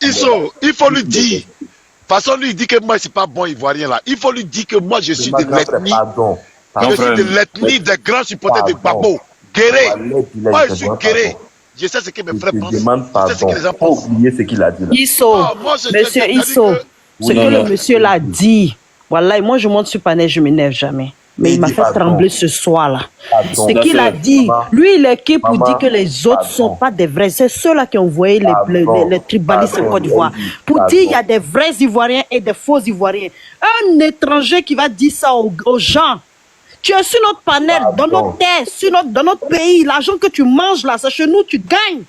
Speaker 2: Isso, il faut lui dire. De toute façon, lui, il dit que moi, c'est pas bon Ivoirien là. Il faut lui dire que moi, je suis de l'ethnie. Je suis de l'ethnie des grands supporters de Babo. Guéré. Moi, je suis guéré. Je sais ce que mes frères pensent. Je sais ce que les gens pensent.
Speaker 5: Oublier ce qu'il a dit là.
Speaker 10: Isso, monsieur Isso, ce que le monsieur l'a dit. Voilà, moi, je monte sur panel, je m'énerve jamais. Mais il m'a fait trembler ce soir-là. Ce qu'il a dit, lui, il est qui pour dire que les autres ne sont pas des vrais. C'est ceux-là qui ont envoyé les tribalistes en Côte d'Ivoire. Pour dire qu'il y a des vrais Ivoiriens et des faux Ivoiriens. Un étranger qui va dire ça aux gens. Tu es sur notre panel, dans notre terre, dans notre pays. L'argent que tu manges là, c'est chez nous, tu gagnes.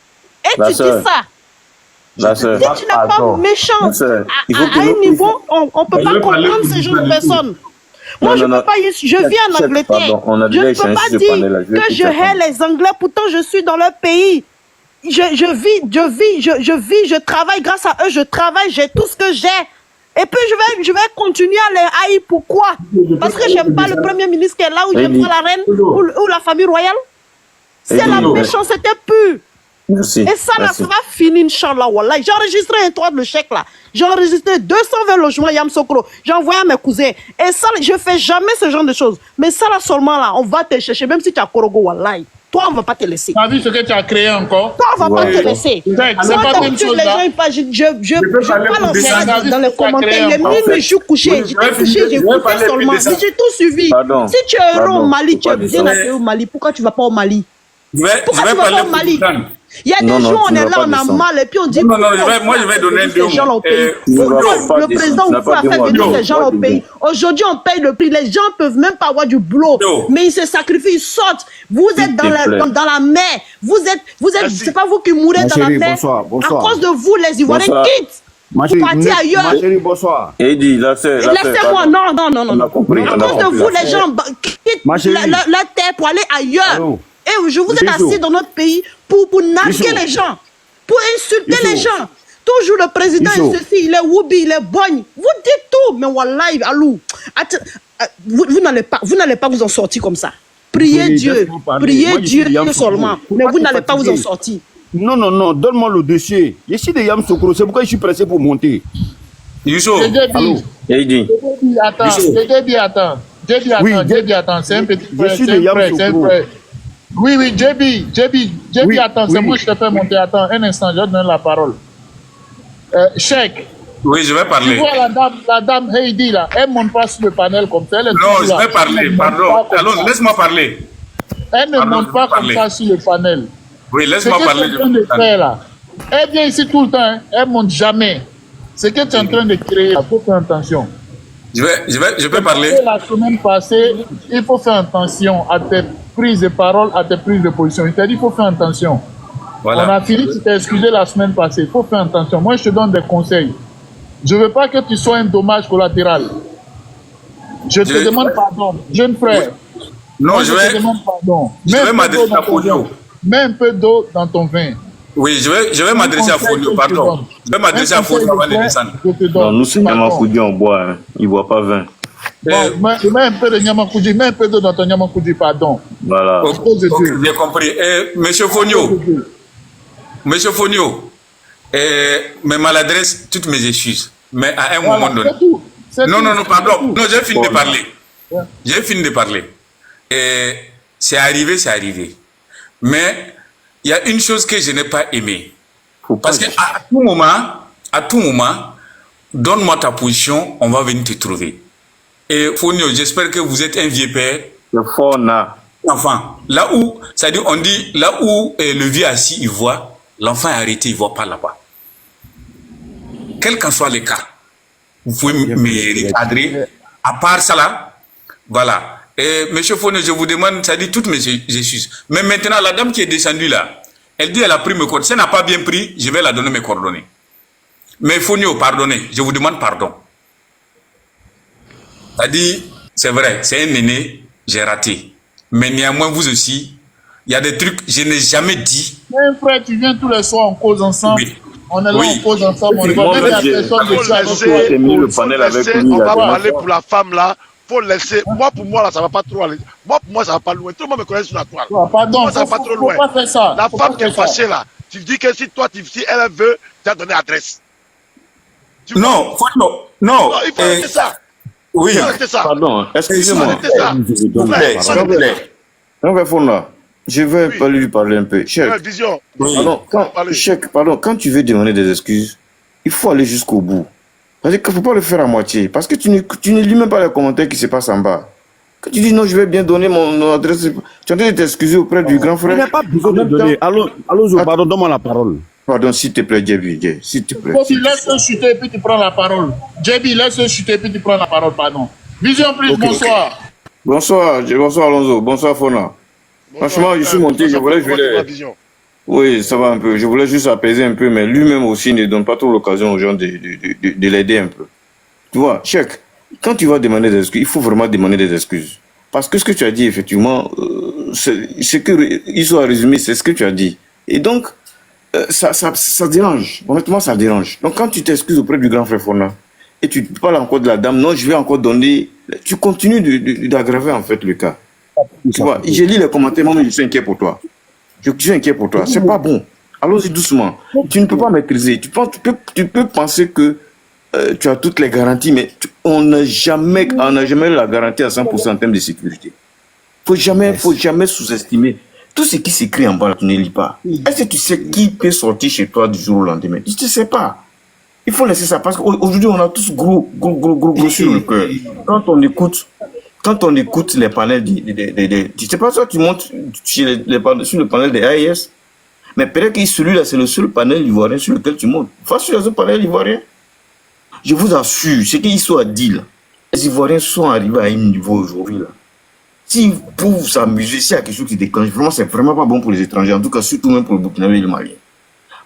Speaker 10: Et tu dis ça. Si tu n'es pas méchant, à un niveau, on ne peut pas comprendre ce genre de personnes. Moi, je ne peux pas, je vis en Angleterre. Je ne peux pas dire que je hais les Anglais, pourtant je suis dans leur pays. Je vis, je travaille grâce à eux, je travaille, j'ai tout ce que j'ai. Et puis je vais continuer à les haïr. Pourquoi? Parce que j'aime pas le premier ministre qui est là, ou j'aime pas la reine, ou la famille royale. C'est la méchanceté pure.
Speaker 3: Merci.
Speaker 10: Et ça, là, ça va finir, Inch'Allah, Wallah. J'ai enregistré un toit de chèque, là. J'ai enregistré 220 logements Yam Sokro. J'ai envoyé à mes cousins. Et ça, je fais jamais ce genre de choses. Mais ça, là, seulement, là, on va te chercher, même si tu as Korogo, Wallah. Toi, on va pas te laisser.
Speaker 8: Tu as vu ce que tu as créé encore?
Speaker 10: Toi, on va pas te laisser.
Speaker 8: C'est pas une chose là.
Speaker 10: Je parle dans les commentaires. Les mille me jouent couché. J'étais couché, j'ai écouté seulement. J'ai tout suivi. Si tu es heureux au Mali, tu es bien accueilli au Mali. Pourquoi tu vas pas au Mali? Pourquoi tu vas pas au Mali? Il y a des jours, on est là, on a mal, et puis on dit...
Speaker 4: moi, je vais donner des
Speaker 10: gens au pays. Le président, vous pouvez faire venir ces gens au pays. Aujourd'hui, on paye le prix. Les gens ne peuvent même pas avoir du boulot. Mais ils se sacrifient, ils sortent. Vous êtes dans la mer. Vous êtes, c'est pas vous qui mourrez dans la mer. À cause de vous, les Ivoiriens quittent. Vous partez ailleurs.
Speaker 3: Ma chérie, bonsoir. Eddie,
Speaker 10: laissez-moi, non. À cause de vous, les gens quittent la terre pour aller ailleurs. Et je vous ai assis dans notre pays pour narguer les gens, pour insulter les gens. Toujours le président est ceci, il est Woubi, il est Bogne. Vous dites tout, mais wallahi, Alou, vous n'allez pas vous en sortir comme ça. Priez Dieu seulement, mais vous n'allez pas vous en sortir.
Speaker 11: Non, donne-moi le dossier. Je suis de Yam Sokro, c'est pourquoi je suis pressé pour monter.
Speaker 3: Youssou,
Speaker 8: Eddie. Attends, c'est un petit frère, c'est un frère. Oui, JB, attends, c'est moi je te fais monter. Attends, un instant, je donne la parole. Cheikh.
Speaker 4: Oui, je vais parler.
Speaker 8: Tu vois la dame Heidi là, elle ne monte pas sur le panel comme ça.
Speaker 4: Non, je vais parler, pardon. Alors, laisse-moi parler.
Speaker 8: Elle ne monte pas comme ça sur le panel.
Speaker 6: Oui,
Speaker 8: Ce
Speaker 6: laisse-moi
Speaker 8: que
Speaker 6: parler.
Speaker 8: tu es en train de faire là, elle vient ici tout le temps, hein. Elle monte jamais. Ce que tu es en train de créer, il faut faire attention.
Speaker 6: Je peux parler.
Speaker 8: La semaine passée, il faut faire attention à tes prises de parole, à tes prises de position. Il t'a dit qu'il faut faire attention.
Speaker 6: Voilà.
Speaker 8: On a fini, tu t'es excusé la semaine passée. Il faut faire attention. Moi, je te donne des conseils. Je ne veux pas que tu sois un dommage collatéral. Je te demande pardon, jeune frère.
Speaker 6: Non,
Speaker 8: Moi,
Speaker 6: je vais.
Speaker 8: te demande pardon.
Speaker 6: Je vais m'adresser à Fonio.
Speaker 8: Mets un peu d'eau dans ton vin.
Speaker 6: Oui, je vais m'adresser à Fonio, pardon. Je vais m'adresser à Fonio avant de descendre.
Speaker 3: Non, nous, c'est Nyamakoudi, on boit. Hein. Il ne boit pas vin.
Speaker 8: Bon, mets un peu de Nyamakoudi, mets un peu d'eau dans ton Nyamakoudi, pardon.
Speaker 3: Voilà.
Speaker 6: Ok, j'ai compris. Monsieur Fonio, mes maladresses, toutes mes excuses. Mais à un moment donné. Non, pardon. Non, j'ai fini de parler. J'ai fini de parler. Et c'est arrivé. Mais il y a une chose que je n'ai pas aimée. Parce qu'à tout moment, donne-moi ta position, on va venir te trouver. Et Fonio, j'espère que vous êtes un vieux père. Enfin, là où, c'est-à-dire, on dit, là où le vieux assis, il voit, l'enfant est arrêté, il ne voit pas là-bas. Quel qu'en soit le cas, vous pouvez me recadrer. À part ça là, voilà. Et monsieur Fonio, je vous demande, ça dit toutes mes excuses. Mais maintenant, la dame qui est descendue là, elle dit elle a pris mes coordonnées. Si elle n'a pas bien pris, je vais la donner mes coordonnées. Mais Fonio, pardonnez, je vous demande pardon. Ça dit, c'est vrai, c'est un aîné, j'ai raté. Mais néanmoins, vous aussi, il y a des trucs, je n'ai jamais dit.
Speaker 8: Mais frère, tu viens tous les soirs, on cause ensemble.
Speaker 6: Oui.
Speaker 8: On est là, on cause ensemble. On va même la personne de
Speaker 2: on va parler pour la femme là. Faut laisser. Moi, pour moi, là, ça va pas trop aller. Moi, pour moi, ça va pas loin. Tout le monde me connaît sur la toile.
Speaker 8: Pardon,
Speaker 2: ça va pas trop loin. La femme qui est fâchée là, tu dis que si toi, si elle veut, tu as donné adresse.
Speaker 6: Non, non.
Speaker 2: Il faut arrêter ça.
Speaker 6: Oui.
Speaker 3: Pardon, excusez-moi. S'il vous plaît. Je vais lui parler un peu. Pardon, quand tu veux demander des excuses, il faut aller jusqu'au bout. C'est-à-dire qu'il ne faut pas le faire à moitié. Parce que tu ne lis même pas les commentaires qui se passent en bas. Quand tu dis non, je vais bien donner mon adresse, tu es en train de t'excuser auprès du grand frère.
Speaker 11: Il n'y a pas besoin de donner. Allons, pardon, donne-moi la parole.
Speaker 3: Pardon, s'il te plaît, Djebi, s'il te plaît.
Speaker 8: Laisse-le chuter et puis tu prends la parole. Djebi, laisse-le chuter et puis tu prends la parole, pardon. Vision plus, bonsoir.
Speaker 3: Bonsoir, Alonso. Bonsoir, Fona. Franchement, je suis monté, je voulais... Oui, ça va un peu. Je voulais juste apaiser un peu, mais lui-même aussi ne donne pas trop l'occasion aux gens de l'aider un peu. Tu vois, Cheikh, quand tu vas demander des excuses, il faut vraiment demander des excuses. Parce que ce que tu as dit, effectivement, ce que il soit résumé, c'est ce que tu as dit. Et donc, ça dérange. Honnêtement, ça dérange. Donc, quand tu t'excuses auprès du grand frère Fona, et tu parles encore de la dame, non, je vais encore donner... Tu continues d'aggraver, en fait, le cas. Tu vois, j'ai lu les commentaires, moi, je suis inquiet pour toi. Je suis inquiet pour toi. C'est pas bon. Allons-y doucement. Tu ne peux pas maîtriser. Tu peux penser que tu as toutes les garanties, mais on n'a jamais la garantie à 100% en termes de sécurité. Faut jamais sous-estimer. Tout ce qui s'écrit en bas, tu ne lis pas. Est-ce que tu sais qui peut sortir chez toi du jour au lendemain? Tu ne sais pas. Il faut laisser ça parce qu'aujourd'hui, on a tous gros sur le cœur. Quand on écoute les panels, tu sais pas ça, tu montes sur le panel des AIS, mais peut-être que celui-là, c'est le seul panel ivoirien sur lequel tu montes. Face sur les autres panels ivoiriens. Je vous assure, ce qu'ils sont à dire, là, les Ivoiriens sont arrivés à un niveau aujourd'hui. Si pour s'amuser, s'il y a quelque chose qui déclenche, vraiment, c'est vraiment pas bon pour les étrangers, en tout cas, surtout même pour le Burkinabé et le Mali.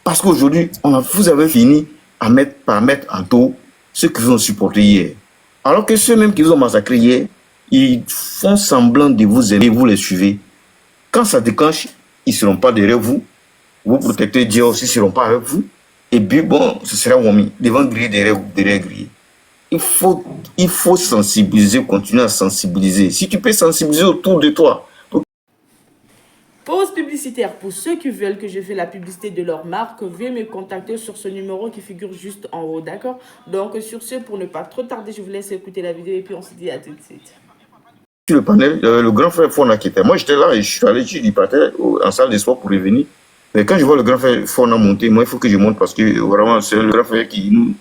Speaker 3: Parce qu'aujourd'hui, vous avez fini par mettre en taux ceux qui vous ont supporté hier. Alors que ceux mêmes qui vous ont massacré hier, ils font semblant de vous aimer, vous les suivez. Quand ça déclenche, ils ne seront pas derrière vous. Vos protecteurs Dieu aussi ne seront pas avec vous. Et puis bon, ce sera Wami, devant griller, derrière griller. Il faut sensibiliser, continuer à sensibiliser. Si tu peux sensibiliser autour de toi.
Speaker 1: Pause publicitaire. Pour ceux qui veulent que je fasse la publicité de leur marque, veuillez me contacter sur ce numéro qui figure juste en haut, d'accord? Donc sur ce, pour ne pas trop tarder, je vous laisse écouter la vidéo et puis on se dit à tout de suite.
Speaker 3: Sur le panel, le grand frère Fona qui était. Moi j'étais là et je suis allé, je partais en salle de sport pour revenir. Mais quand je vois le grand frère Fona monter, moi il faut que je monte parce que vraiment c'est le grand frère qui nous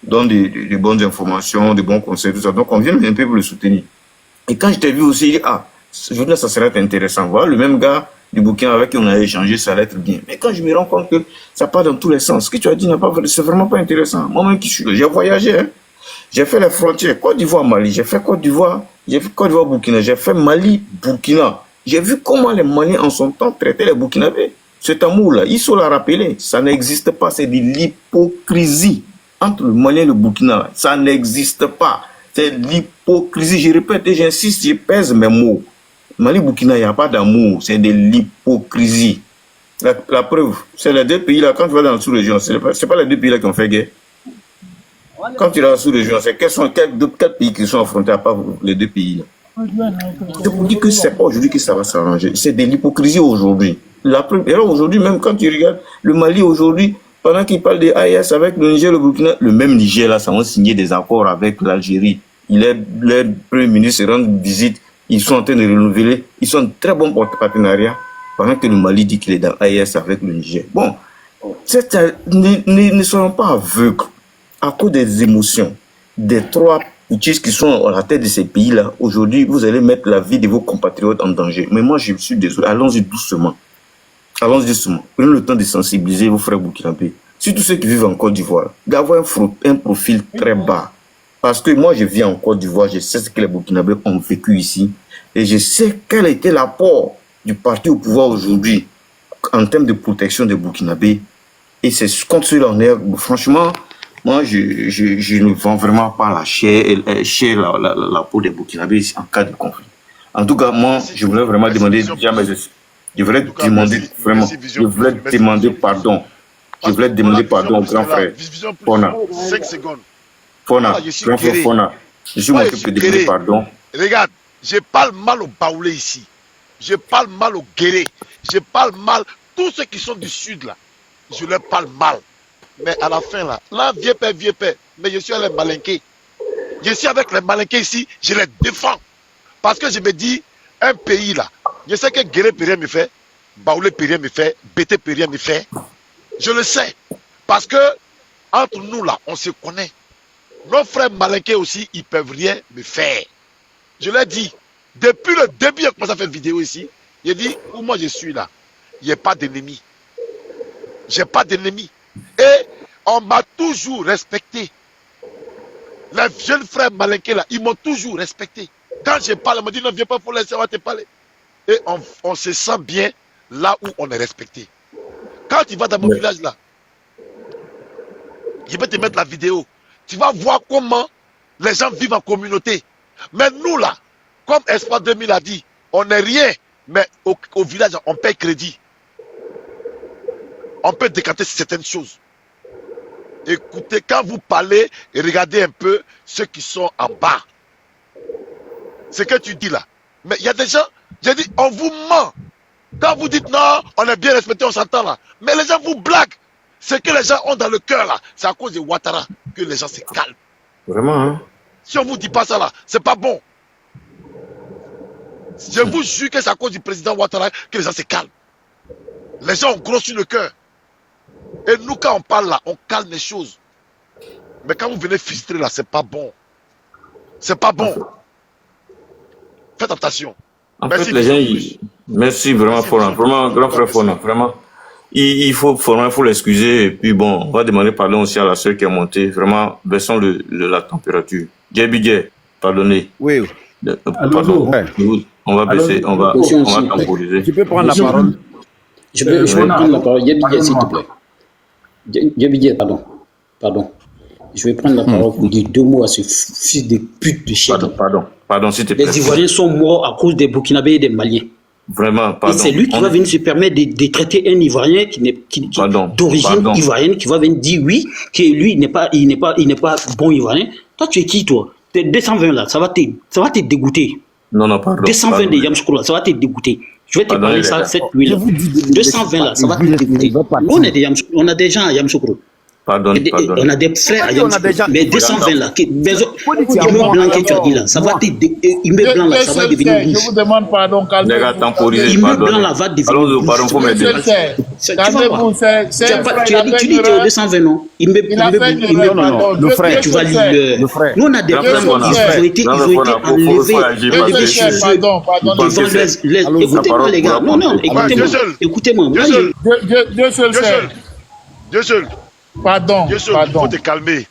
Speaker 3: donne de bonnes informations, de bons conseils, tout ça. Donc on vient un peu pour le soutenir. Et quand je t'ai vu aussi, je dis, ah, aujourd'hui ça serait intéressant. Voilà, le même gars du Burkina avec qui on a échangé, ça allait être bien. Mais quand je me rends compte que ça part dans tous les sens, ce que tu as dit c'est vraiment pas intéressant. Moi-même qui suis là, j'ai voyagé, hein. J'ai fait les frontières, Côte d'Ivoire, Mali, j'ai fait Côte d'Ivoire, Burkina, j'ai fait Mali, Burkina. J'ai vu comment les Maliens en son temps traitaient les Burkinabés. Cet amour-là, il faut la rappeler, ça n'existe pas, c'est de l'hypocrisie entre le Mali et le Burkina. Ça n'existe pas, c'est l'hypocrisie. Je répète et j'insiste, je pèse mes mots. Mali-Burkina, il n'y a pas d'amour, c'est de l'hypocrisie. La preuve, c'est les deux pays-là, quand tu vas dans la sous-région, ce n'est pas les deux pays-là qui ont fait guerre. Quand tu es dans la sous-région, c'est quels pays qui sont affrontés à part les deux pays-là. C'est pour dire que ce n'est pas aujourd'hui que ça va s'arranger. C'est de l'hypocrisie aujourd'hui. Et là, aujourd'hui, même quand tu regardes le Mali aujourd'hui, pendant qu'ils parlent des AES avec le Niger, le Burkina, le même Niger, là, ça va signer des accords avec l'Algérie. Leur premier ministre rend visite. Ils sont en train de renouveler. Ils sont en très bon partenariat. Pendant que le Mali dit qu'il est dans AES avec le Niger. Bon, ne soyons pas aveugles. À cause des émotions, des trois putschistes qui sont à la tête de ces pays-là, aujourd'hui, vous allez mettre la vie de vos compatriotes en danger. Mais moi, je suis désolé. Allons-y doucement. Allons-y doucement. Prenez le temps de sensibiliser vos frères burkinabés. Surtout ceux qui vivent en Côte d'Ivoire. D'avoir un profil très bas. Parce que moi, je vis en Côte d'Ivoire. Je sais ce que les Burkinabés ont vécu ici. Et je sais quel était l'apport du parti au pouvoir aujourd'hui en termes de protection des Burkinabés. Et c'est contre cela on est. Franchement, moi, je ne vends vraiment pas la chair, la peau des Burkinabés en cas de conflit. En tout cas, moi, je voulais vraiment demander, je voulais demander pardon. Je voulais demander pardon au grand frère Fona.
Speaker 2: 5 secondes.
Speaker 3: Fona, grand frère Fona. Je suis monté pour demander pardon.
Speaker 2: Regarde, je parle mal aux Baoulés ici. Je parle mal aux Guérés. Je parle mal tous ceux qui sont du sud là. Je leur parle mal. Mais à la fin là, vieux père, mais je suis avec les Malinqués. Je suis avec les Malinqués ici, je les défends. Parce que je me dis, un pays là, je sais que Guéré peut rien me faire, Baoulé peut rien me faire, Bété peut rien me faire. Je le sais. Parce que, entre nous là, on se connaît. Nos frères Malinqués aussi, ils peuvent rien me faire. Je l'ai dit, depuis le début, quand ça fait une vidéo ici, j'ai dit, où moi je suis là, il n'y a pas d'ennemis. J'ai pas d'ennemis. Et on m'a toujours respecté. Les jeunes frères Malinqués là, ils m'ont toujours respecté. Quand je parle, ils m'ont dit non, viens pas, pour laisser, on va te parler. Et on se sent bien là où on est respecté. Quand tu vas dans mon village là, je vais te mettre la vidéo. Tu vas voir comment les gens vivent en communauté. Mais nous là, comme Espoir 2000 a dit, on n'est rien, mais au village, on paye crédit. On peut décanter certaines choses. Écoutez, quand vous parlez, et regardez un peu ceux qui sont en bas. Ce que tu dis là. Mais il y a des gens, j'ai dit, on vous ment. Quand vous dites non, on est bien respecté, on s'entend là. Mais les gens vous blaguent. Ce que les gens ont dans le cœur là, c'est à cause de Ouattara que les gens se calment.
Speaker 3: Vraiment, hein?
Speaker 2: Si on vous dit pas ça là, c'est pas bon. Je vous jure que c'est à cause du président Ouattara que les gens se calment. Les gens ont grossi le cœur. Et nous, quand on parle là, on calme les choses. Mais quand vous venez frustrer là, c'est pas bon. C'est pas bon. Faites attention.
Speaker 3: En fait, les gens, merci vraiment, Fona. Vraiment, grand frère Fona. Vraiment. Il faut l'excuser. Et puis bon, on va demander pardon aussi à la sœur qui est montée. Vraiment, baissons la température. Djebidje, pardonnez.
Speaker 11: Oui.
Speaker 3: Pardon. On va baisser, on va temporiser.
Speaker 11: Tu peux prendre la parole.
Speaker 12: Je peux prendre la parole. Djebidje, s'il te plaît. Djebidje, pardon. Je vais prendre la parole pour dire 2 mots à ce fils de pute de chien.
Speaker 3: Pardon, s'il te plaît.
Speaker 12: Les Ivoiriens sont morts à cause des Burkinabés et des Maliens.
Speaker 3: Vraiment, pardon.
Speaker 12: Et c'est lui qui va venir se permettre de traiter un Ivoirien qui d'origine ivoirienne, qui va venir dire oui, que lui il n'est pas bon Ivoirien. Toi, tu es qui, toi? 220 là, ça va te dégoûter.
Speaker 3: Non, pardon.
Speaker 12: 220 de Yamsoukro là, ça va te dégoûter. Je vais te parler de ça cette nuit là. 220 là, ça va te dégoûter. On a des gens à Yamsoukro.
Speaker 3: Pardon.
Speaker 12: On a des frères à Yamoussoukro. Mais 220 là, immeuble blanc que tu as dit là, ça va immeuble blanc là, ça va devenir rouge.
Speaker 8: Je vous demande pardon, calmez-vous.
Speaker 12: Immeuble blanc là va devenir rouge.
Speaker 3: Pardon, faut m'aider.
Speaker 8: Calmez-vous,
Speaker 12: tu dis que tu es au 220, non?
Speaker 11: Non, le frère.
Speaker 12: Tu vas lire le frère. Nous on a des frères qui ont été enlevés. Écoutez-moi les gars. Non, écoutez-moi.
Speaker 2: Dieu seul.
Speaker 8: Pardon.
Speaker 2: Il faut te calmer.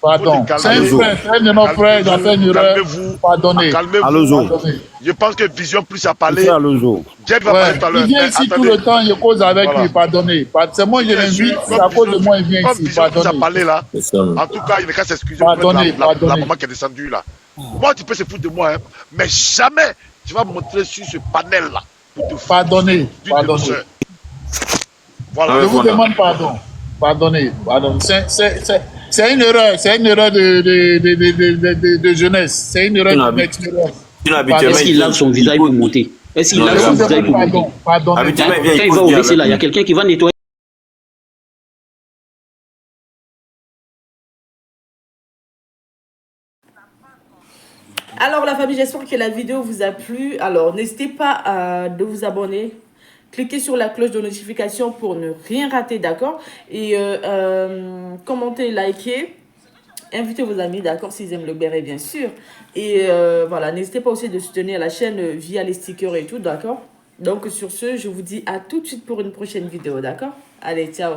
Speaker 8: Pardon. C'est un de nos frères, il a fait une erreur. Pardonnez.
Speaker 2: Calmez-vous. Je pense que Vision plus a parlé. Jack va parler tout à l'heure.
Speaker 8: Il vient ici tout le temps, il cause avec lui. Pardonnez. C'est moi, je l'invite. C'est à cause de moi, il vient ici. Pardonnez.
Speaker 2: Vision a parlé là. En tout cas, il n'est qu'à s'excuser pour la maman qui est descendue là. Moi, tu peux se foutre de moi, hein, mais jamais tu vas montrer sur ce panel là pour te
Speaker 8: pardonner.
Speaker 2: Voilà.
Speaker 8: Je vous demande pardon. Pardonnez. C'est une erreur de jeunesse. C'est une erreur d'expérience.
Speaker 12: Est-ce qu'il lave son visage pour monter? Est-ce qu'il lave son visage pour monter?
Speaker 8: Pardon.
Speaker 12: Quand il va au WC là, il y a quelqu'un qui va nettoyer.
Speaker 1: Alors la famille, j'espère que la vidéo vous a plu. Alors n'hésitez pas de vous abonner. Cliquez sur la cloche de notification pour ne rien rater, d'accord? Et commentez, likez. Invitez vos amis, d'accord? S'ils aiment le béret, bien sûr. Et voilà, n'hésitez pas aussi de soutenir la chaîne via les stickers et tout, d'accord? Donc sur ce, je vous dis à tout de suite pour une prochaine vidéo, d'accord? Allez, ciao!